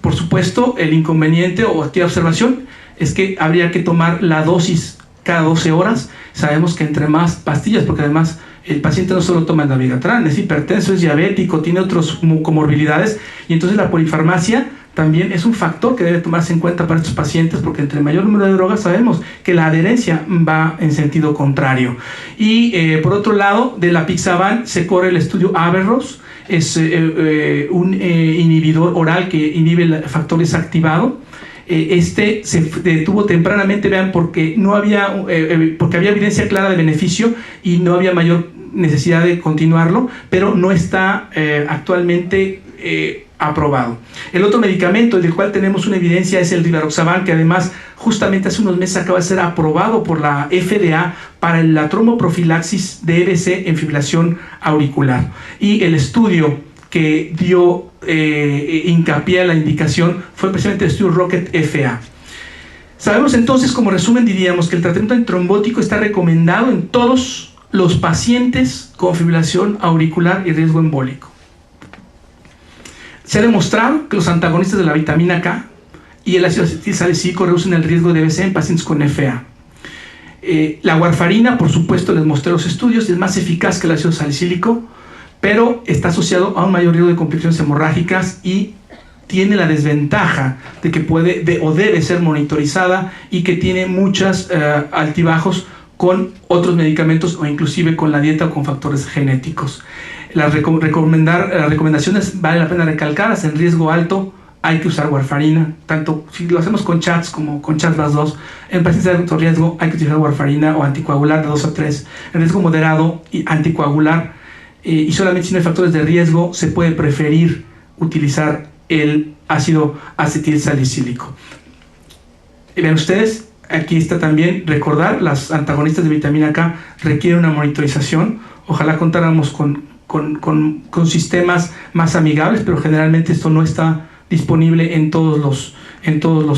Por supuesto, el inconveniente o aquí observación es que habría que tomar la dosis cada 12 horas. Sabemos que entre más pastillas, porque además el paciente no solo toma el dabigatran, es hipertenso, es diabético, tiene otras comorbilidades, y entonces la polifarmacia también es un factor que debe tomarse en cuenta para estos pacientes, porque entre mayor número de drogas sabemos que la adherencia va en sentido contrario. Y por otro lado, de la apixaban se corre el estudio Averroes. Es un inhibidor oral que inhibe el factor desactivado. Este se detuvo tempranamente, vean, porque había evidencia clara de beneficio y no había mayor necesidad de continuarlo, pero no está actualmente aprobado. El otro medicamento del cual tenemos una evidencia es el rivaroxaban, que además justamente hace unos meses acaba de ser aprobado por la FDA para la tromboprofilaxis de EBC en fibrilación auricular. Y el estudio que dio hincapié a la indicación fue precisamente el estudio ROCKET-FA. Sabemos entonces, como resumen, diríamos que el tratamiento antitrombótico está recomendado en todos los pacientes con fibrilación auricular y riesgo embólico. Se ha demostrado que los antagonistas de la vitamina K y el ácido acetilsalicílico reducen el riesgo de EBC en pacientes con FA. La warfarina, por supuesto, les mostré los estudios, es más eficaz que el ácido salicílico, pero está asociado a un mayor riesgo de complicaciones hemorrágicas y tiene la desventaja de que puede o debe ser monitorizada y que tiene muchos altibajos con otros medicamentos o inclusive con la dieta o con factores genéticos. Las recomendaciones vale la pena recalcarlas. En riesgo alto hay que usar warfarina, tanto si lo hacemos con chats como con chats las dos. En pacientes de alto riesgo hay que utilizar warfarina o anticoagular de 2 a 3. En riesgo moderado y anticoagular, y solamente si no hay factores de riesgo, se puede preferir utilizar el ácido acetilsalicílico. Y vean ustedes, aquí está también recordar, las antagonistas de vitamina K requieren una monitorización. Ojalá contáramos con sistemas más amigables, pero generalmente esto no está disponible en todos los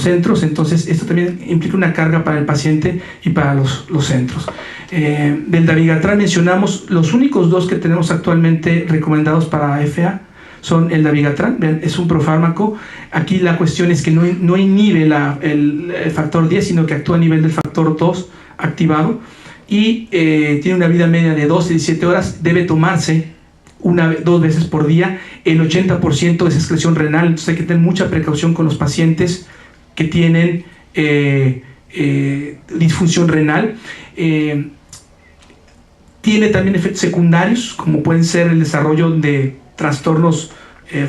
centros. Entonces esto también implica una carga para el paciente y para los centros. Del dabigatran mencionamos los únicos dos que tenemos actualmente recomendados para FA son el dabigatran. Vean, es un profármaco. Aquí la cuestión es que no inhibe el factor 10, sino que actúa a nivel del factor 2 activado, y tiene una vida media de 12 a 17 horas. Debe tomarse 2 veces por día. El 80% es excreción renal, entonces hay que tener mucha precaución con los pacientes que tienen disfunción renal. Tiene también efectos secundarios, como pueden ser el desarrollo de trastornos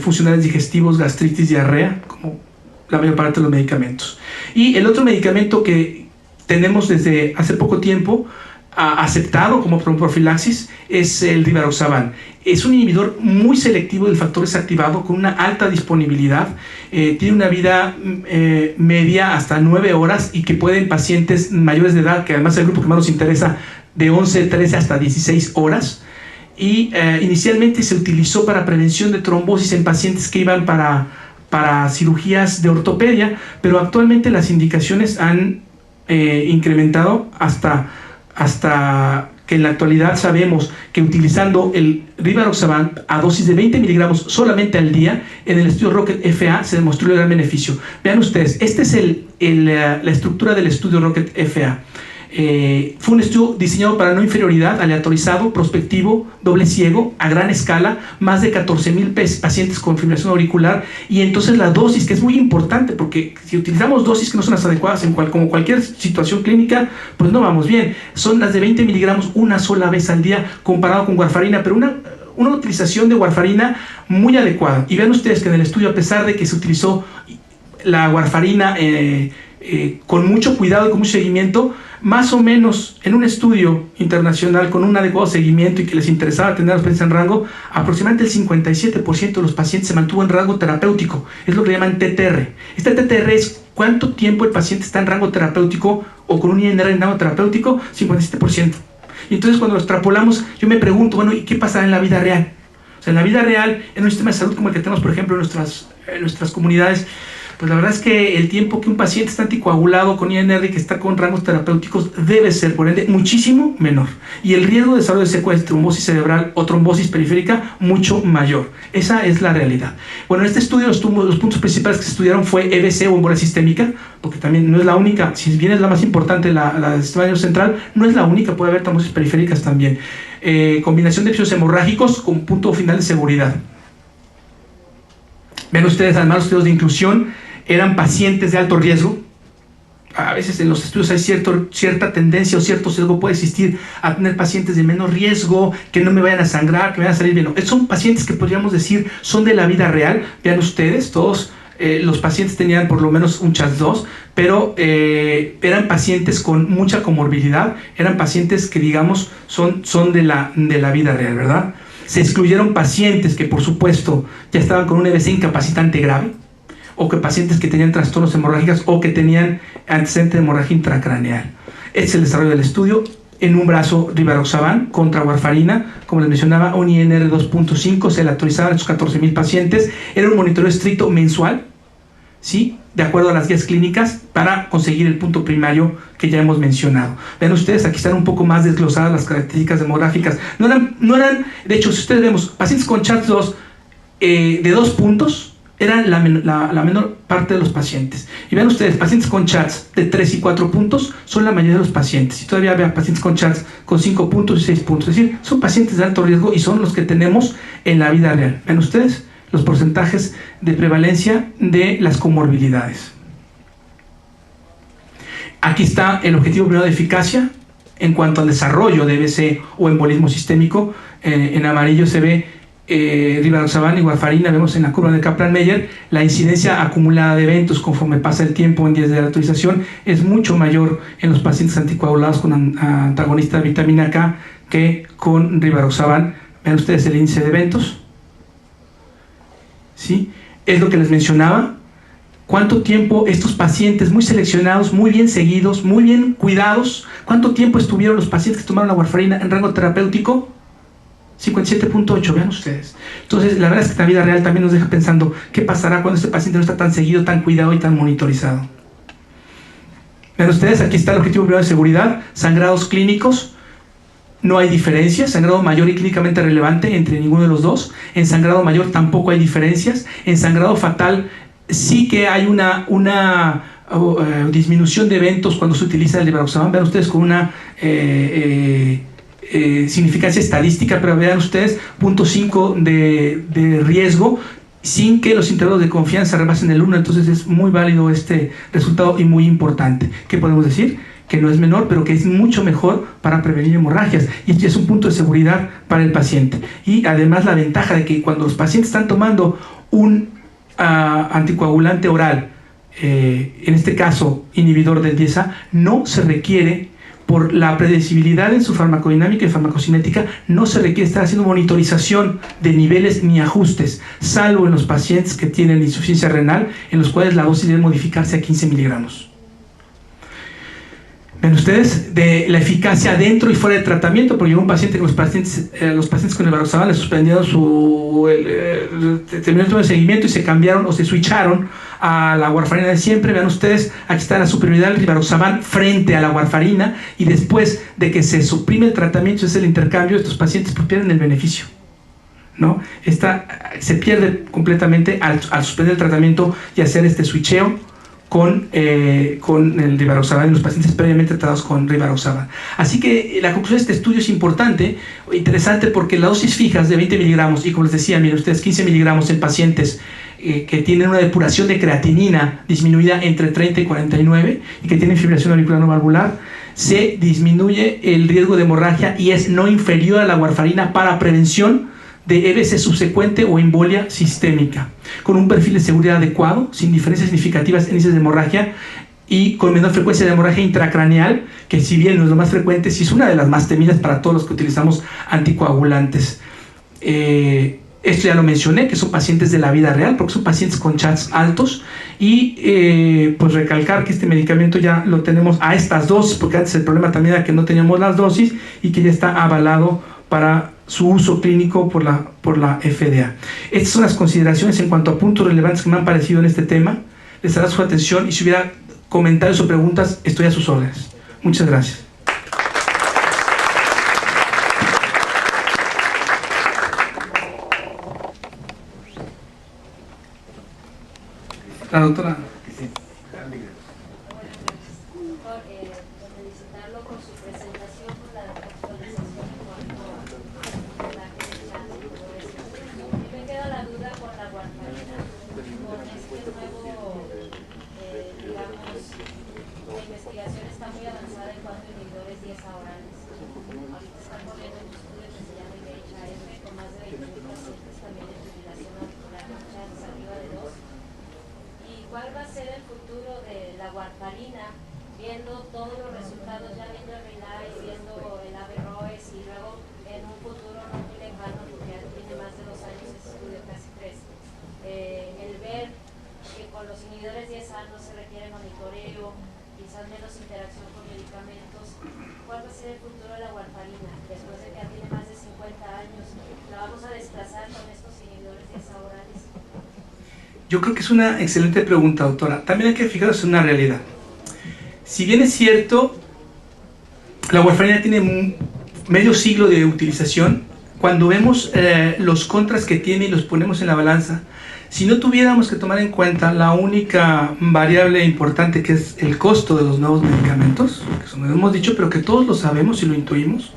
funcionales digestivos, gastritis, diarrea, como la mayor parte de los medicamentos. Y el otro medicamento que tenemos desde hace poco tiempo aceptado como profilaxis es el rivaroxaban. Es un inhibidor muy selectivo del factor desactivado con una alta disponibilidad. Tiene una vida media hasta 9 horas y que puede en pacientes mayores de edad, que además es el grupo que más nos interesa, de 11, 13 hasta 16 horas. Y inicialmente se utilizó para prevención de trombosis en pacientes que iban para para cirugías de ortopedia, pero actualmente las indicaciones han incrementado hasta que en la actualidad sabemos que utilizando el rivaroxaban a dosis de 20 miligramos solamente al día, en el estudio Rocket FA se demostró el gran beneficio. Vean ustedes, esta es la estructura del estudio Rocket FA. Fue un estudio diseñado para no inferioridad, aleatorizado, prospectivo, doble ciego, a gran escala, más de 14,000 pacientes con fibrilación auricular, y entonces la dosis, que es muy importante, porque si utilizamos dosis que no son las adecuadas como cualquier situación clínica, pues no vamos bien. Son las de 20 miligramos una sola vez al día, comparado con warfarina, pero una utilización de warfarina muy adecuada. Y vean ustedes que en el estudio, a pesar de que se utilizó la warfarina con mucho cuidado y con mucho seguimiento, más o menos en un estudio internacional con un adecuado seguimiento y que les interesaba tener a los pacientes en rango, aproximadamente el 57% de los pacientes se mantuvo en rango terapéutico. Es lo que llaman TTR. Este TTR es cuánto tiempo el paciente está en rango terapéutico o con un INR en rango terapéutico, 57%. Y entonces cuando lo extrapolamos, yo me pregunto, bueno, ¿y qué pasará en la vida real? O sea, en la vida real, en un sistema de salud como el que tenemos, por ejemplo, en nuestras comunidades, pues la verdad es que el tiempo que un paciente está anticoagulado con INR que está con rangos terapéuticos debe ser, por ende, muchísimo menor. Y el riesgo de desarrollo de secuelas de trombosis cerebral o trombosis periférica mucho mayor. Esa es la realidad. Bueno, en este estudio los puntos principales que se estudiaron fue EBC o embolia sistémica, porque también no es la única, si bien es la más importante, la del sistema nervioso central, no es la única, puede haber trombosis periféricas también. Combinación de episodios hemorrágicos con punto final de seguridad. Ven ustedes, además, los estudios de inclusión eran pacientes de alto riesgo. A veces en los estudios hay cierta tendencia o cierto sesgo puede existir a tener pacientes de menos riesgo, que no me vayan a sangrar, que me vayan a salir bien. No, son pacientes que podríamos decir son de la vida real. Vean ustedes, todos los pacientes tenían por lo menos un CHADS-2, pero eran pacientes con mucha comorbilidad, eran pacientes que digamos son de la vida real, ¿verdad? Se excluyeron pacientes que por supuesto ya estaban con un EBC incapacitante grave, o que pacientes que tenían trastornos hemorrágicos o que tenían antecedente de hemorragia intracraneal. Este es el desarrollo del estudio. En un brazo rivaroxaban contra warfarina, como les mencionaba, un INR 2.5, se le autorizaban a estos 14,000 pacientes. Era un monitoreo estricto mensual, ¿sí?, de acuerdo a las guías clínicas, para conseguir el punto primario que ya hemos mencionado. Vean ustedes, aquí están un poco más desglosadas las características demográficas. No eran, de hecho, si ustedes vemos, pacientes con CHADS-2 de 2 puntos, eran la menor parte de los pacientes. Y vean ustedes, pacientes con CHADS de 3 y 4 puntos son la mayoría de los pacientes. Y todavía vean pacientes con CHADS con 5 puntos y 6 puntos. Es decir, son pacientes de alto riesgo y son los que tenemos en la vida real. Vean ustedes los porcentajes de prevalencia de las comorbilidades. Aquí está el objetivo primero de eficacia en cuanto al desarrollo de EBC o embolismo sistémico. En amarillo se ve rivaroxaban y warfarina. Vemos en la curva de Kaplan-Meier la incidencia acumulada de eventos conforme pasa el tiempo en días de la autorización es mucho mayor en los pacientes anticoagulados con antagonista de vitamina K que con rivaroxaban. Vean ustedes el índice de eventos, ¿sí? Es lo que les mencionaba. ¿Cuánto tiempo estos pacientes muy seleccionados, muy bien seguidos, muy bien cuidados, cuánto tiempo estuvieron los pacientes que tomaron la warfarina en rango terapéutico? 57.8, vean ustedes. Entonces, la verdad es que la vida real también nos deja pensando qué pasará cuando este paciente no está tan seguido, tan cuidado y tan monitorizado. Vean ustedes, aquí está el objetivo primero de seguridad, sangrados clínicos. No hay diferencias, sangrado mayor y clínicamente relevante entre ninguno de los dos. En sangrado mayor tampoco hay diferencias. En sangrado fatal sí que hay una disminución de eventos cuando se utiliza el rivaroxaban. Vean ustedes con una significancia estadística, pero vean ustedes 0.5 de riesgo sin que los intervalos de confianza rebasen el 1. Entonces es muy válido este resultado y muy importante. ¿Qué podemos decir? Que no es menor, pero que es mucho mejor para prevenir hemorragias, y es un punto de seguridad para el paciente. Y además la ventaja de que cuando los pacientes están tomando un anticoagulante oral, en este caso inhibidor del 10A, no se requiere, por la predecibilidad en su farmacodinámica y farmacocinética, no se requiere estar haciendo monitorización de niveles ni ajustes, salvo en los pacientes que tienen insuficiencia renal, en los cuales la dosis debe modificarse a 15 miligramos. Ven ustedes, de la eficacia dentro y fuera del tratamiento, porque llegó un paciente que los pacientes con rivaroxaban le suspendieron terminó el seguimiento y se cambiaron o se switcharon a la warfarina de siempre. Vean ustedes, aquí está la superioridad del rivaroxaban frente a la warfarina, y después de que se suprime el tratamiento, es el intercambio, estos pacientes pierden el beneficio, ¿no? Se pierde completamente al suspender el tratamiento y hacer este switcheo con el rivaroxaban en los pacientes previamente tratados con rivaroxaban. Así que la conclusión de este estudio es importante, interesante, porque las dosis fijas de 20 miligramos, y como les decía, miren ustedes, 15 miligramos en pacientes que tienen una depuración de creatinina disminuida entre 30 y 49 y que tienen fibrilación auricular no valvular, se disminuye el riesgo de hemorragia y es no inferior a la warfarina para prevención de EBC subsecuente o embolia sistémica, con un perfil de seguridad adecuado, sin diferencias significativas en índices de hemorragia y con menor frecuencia de hemorragia intracraneal, que si bien no es lo más frecuente, sí es una de las más temidas para todos los que utilizamos anticoagulantes. Esto ya lo mencioné, que son pacientes de la vida real, porque son pacientes con chats altos, y pues recalcar que este medicamento ya lo tenemos a estas dosis, porque antes el problema también era que no teníamos las dosis, y que ya está avalado para su uso clínico por la FDA. Estas son las consideraciones en cuanto a puntos relevantes que me han parecido en este tema. Les dará su atención, y si hubiera comentarios o preguntas, estoy a sus órdenes. Muchas gracias. La doctora. Felicitarlo por su presentación, por la actualización en cuanto a la general y todo eso. Y me queda la duda con la warfarina, con este nuevo, digamos, la investigación está muy avanzada en cuanto a inhibidores 10 orales. Ahorita están corriendo un estudio que se llama IHAF con más de 20.000 pacientes también en fibrilación auricular con chats arriba de 2. ¿Y cuál va a ser el futuro de la warfarina, viendo todos los resultados, ya viendo el RELAY, viendo el Averroes, y luego en un futuro no muy lejano, porque ya tiene más de 2 años ese estudio, casi 3, el ver que con los inhibidores 10A no se requiere monitoreo, quizás menos interacción con medicamentos? ¿Cuál va a ser el futuro de la warfarina después de que ya tiene más de 50 años? ¿La vamos a desplazar con estos inhibidores 10A orales? Yo creo que es una excelente pregunta, doctora. También hay que fijarse en una realidad. Si bien es cierto, la warfarina tiene medio siglo de utilización, cuando vemos los contras que tiene y los ponemos en la balanza, si no tuviéramos que tomar en cuenta la única variable importante, que es el costo de los nuevos medicamentos, que eso no lo hemos dicho, pero que todos lo sabemos y lo intuimos,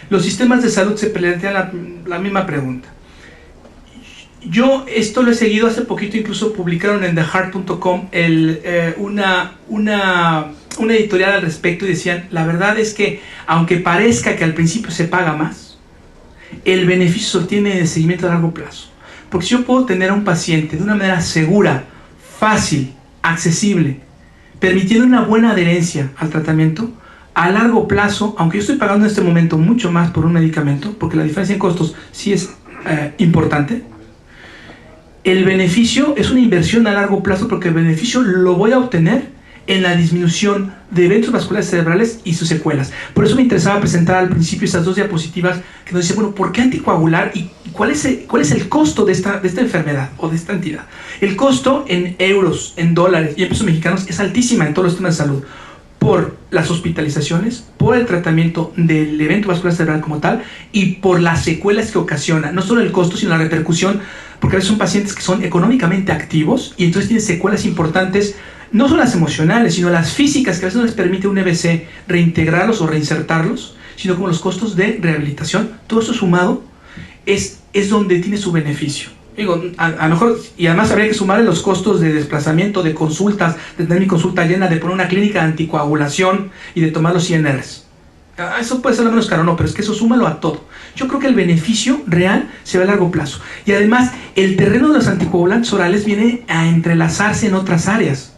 los sistemas de salud se plantean la misma pregunta. Yo esto lo he seguido hace poquito, incluso publicaron en theheart.com una editorial al respecto, y decían, la verdad es que aunque parezca que al principio se paga más, el beneficio se obtiene de seguimiento a largo plazo. Porque si yo puedo tener a un paciente de una manera segura, fácil, accesible, permitiendo una buena adherencia al tratamiento, a largo plazo, aunque yo estoy pagando en este momento mucho más por un medicamento, porque la diferencia en costos sí es importante, el beneficio es una inversión a largo plazo, porque el beneficio lo voy a obtener en la disminución de eventos vasculares cerebrales y sus secuelas. Por eso me interesaba presentar al principio estas 2 diapositivas que nos dicen, bueno, ¿por qué anticoagular y cuál es el costo de esta enfermedad o de esta entidad? El costo en euros, en dólares y en pesos mexicanos es altísima en todos los sistemas de salud, por las hospitalizaciones, por el tratamiento del evento vascular cerebral como tal, y por las secuelas que ocasiona. No solo el costo, sino la repercusión, porque a veces son pacientes que son económicamente activos y entonces tienen secuelas importantes, no solo las emocionales, sino las físicas, que a veces no les permite un EBC reintegrarlos o reinsertarlos, sino como los costos de rehabilitación. Todo eso sumado es donde tiene su beneficio. Digo, a lo mejor, y además habría que sumarle los costos de desplazamiento, de consultas, de tener mi consulta llena, de poner una clínica de anticoagulación y de tomar los INRs. Eso puede ser lo menos caro, no, pero es que eso súmalo a todo. Yo creo que el beneficio real se ve a largo plazo. Y además, el terreno de los anticoagulantes orales viene a entrelazarse en otras áreas,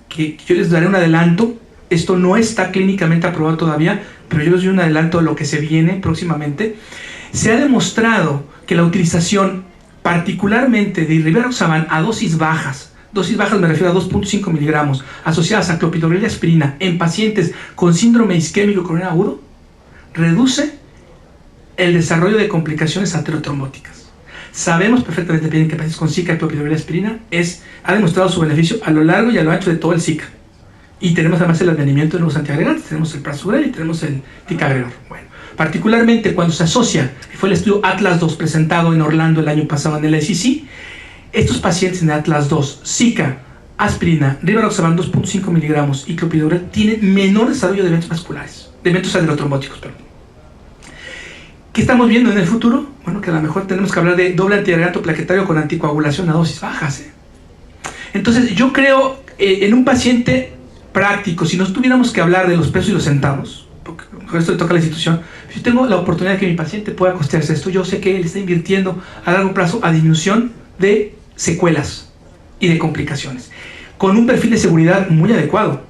que yo les daré un adelanto. Esto no está clínicamente aprobado todavía, pero yo les doy un adelanto de lo que se viene próximamente. Se ha demostrado que la utilización particularmente de rivaroxaban a dosis bajas dosis bajas me refiero a 2.5 miligramos, asociadas a clopidogrel y aspirina en pacientes con síndrome isquémico coronariano agudo, reduce el desarrollo de complicaciones arteriotrombóticas. Sabemos perfectamente bien que pacientes con Zika, clopidogrel y aspirina ha demostrado su beneficio a lo largo y a lo ancho de todo el Zika. Y tenemos además el advenimiento de nuevos antiagregantes, tenemos el prasugrel y tenemos el ticagrelor. Bueno, particularmente cuando se asocia, fue el estudio Atlas II presentado en Orlando el año pasado en el SEC, estos pacientes en Atlas II, Zika, aspirina, rivaroxaban 2.5 miligramos y clopidogrel tienen menor desarrollo de eventos vasculares, de eventos aterotrombóticos, perdón. ¿Qué estamos viendo en el futuro? Bueno, que a lo mejor tenemos que hablar de doble antiagregante plaquetario con anticoagulación a dosis bajas. Entonces, yo creo en un paciente práctico, si no tuviéramos que hablar de los pesos y los centavos, porque con esto le toca a la institución, si tengo la oportunidad de que mi paciente pueda costearse esto, yo sé que él está invirtiendo a largo plazo a disminución de secuelas y de complicaciones, con un perfil de seguridad muy adecuado,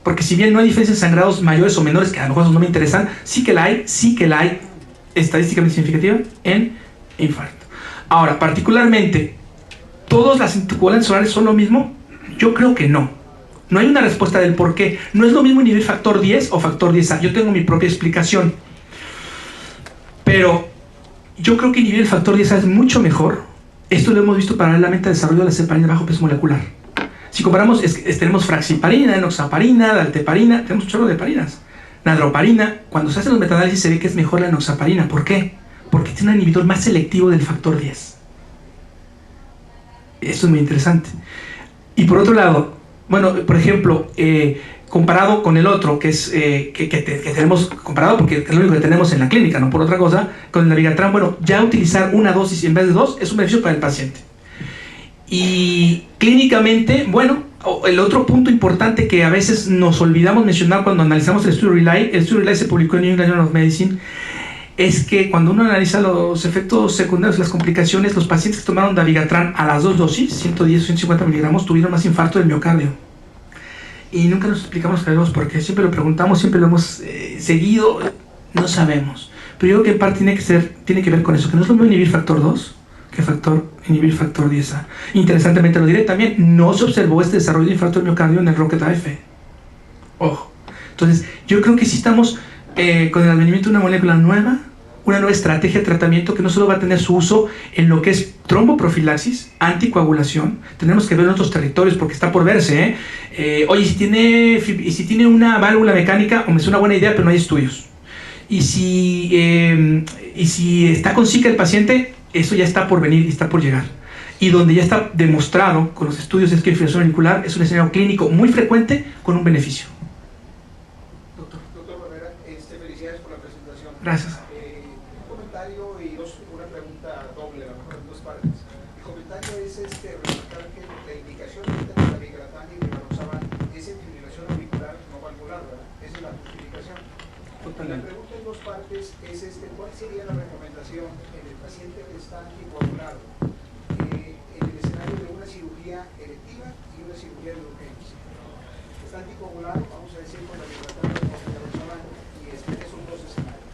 porque si bien no hay diferencias en sangrados mayores o menores, que a lo mejor no me interesan, sí que la hay estadísticamente significativa en infarto. Ahora, particularmente, ¿todas las anticoagulantes orales son lo mismo? Yo creo que no. No hay una respuesta del por qué. No es lo mismo inhibir factor 10 o factor 10A. Yo tengo mi propia explicación. Pero yo creo que inhibir el factor 10A es mucho mejor. Esto lo hemos visto paralelamente al desarrollo de la heparina de bajo peso molecular. Si comparamos, tenemos fraxiparina, enoxaparina, dalteparina, tenemos un chorro de heparinas. Nadroparina, cuando se hacen los metaanálisis se ve que es mejor la enoxaparina. ¿Por qué? Porque tiene un inhibidor más selectivo del factor 10. Esto es muy interesante. Y por otro lado, bueno, por ejemplo, comparado con el otro, que es que tenemos comparado porque es lo único que tenemos en la clínica, no por otra cosa, con el Navigatran, bueno, ya utilizar una dosis en vez de dos es un beneficio para el paciente. Y clínicamente, bueno, el otro punto importante que a veces nos olvidamos mencionar cuando analizamos el estudio RELY se publicó en New England Journal of Medicine, es que cuando uno analiza los efectos secundarios, las complicaciones, los pacientes que tomaron Dabigatran a las dos dosis, 110 o 150 miligramos, tuvieron más infarto del miocardio. Y nunca nos explicamos por qué, siempre lo preguntamos, siempre lo hemos seguido, no sabemos. Pero yo creo que en parte tiene que ver con eso, que no es lo mismo inhibir factor 2 que inhibir factor 10A. Interesantemente lo diré también, no se observó este desarrollo de infarto del miocardio en el ROCKET-AF. Ojo. Entonces, yo creo que sí estamos con el advenimiento de una molécula nueva, una nueva estrategia de tratamiento que no solo va a tener su uso en lo que es tromboprofilaxis, anticoagulación, tenemos que ver en otros territorios porque está por verse. Oye, si tiene una válvula mecánica, es una buena idea, pero no hay estudios. Y si está con Zika el paciente, eso ya está por venir y está por llegar. Y donde ya está demostrado con los estudios es que la fibrilación auricular es un escenario clínico muy frecuente con un beneficio. Doctor Barrera, felicidades por la presentación. Gracias. Un comentario y una pregunta doble, a lo mejor en dos partes. El comentario es remarcar que la indicación de la Dabigatran y rivaroxaban es en fibrilación auricular no valvular, ¿verdad? Esa es la justificación. La pregunta en dos partes es ¿cuál sería la recomendación en el paciente que está anticoagulado en el escenario de una cirugía electiva y una cirugía de urgencia? Está anticoagulado, vamos a decir, con la Dabigatran o rivaroxaban y esos dos escenarios.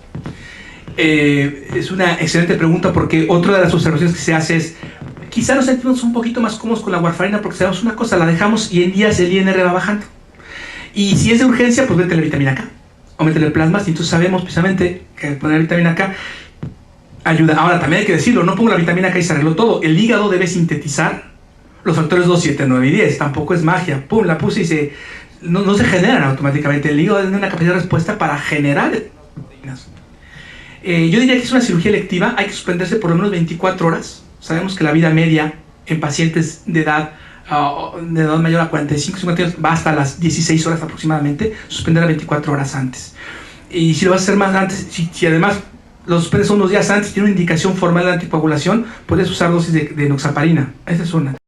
Es una excelente pregunta porque otra de las observaciones que se hace es quizá nos sentimos un poquito más cómodos con la warfarina porque sabemos una cosa, la dejamos y en días el INR va bajando. Y si es de urgencia, pues métele vitamina K o métele plasmas y entonces sabemos precisamente que poner vitamina K ayuda. Ahora también hay que decirlo, no pongo la vitamina K y se arregló todo. El hígado debe sintetizar los factores 2, 7, 9 y 10. Tampoco es magia. Pum, la puse y no se generan automáticamente. El hígado tiene una capacidad de respuesta para generar proteínas. Yo diría que es una cirugía electiva, hay que suspenderse por lo menos 24 horas. Sabemos que la vida media en pacientes de edad mayor a 45, 50 años va hasta las 16 horas aproximadamente, suspender a 24 horas antes. Y si lo vas a hacer más antes, si además lo suspendes unos días antes, tiene una indicación formal de anticoagulación, puedes usar dosis de enoxaparina. Esa es una.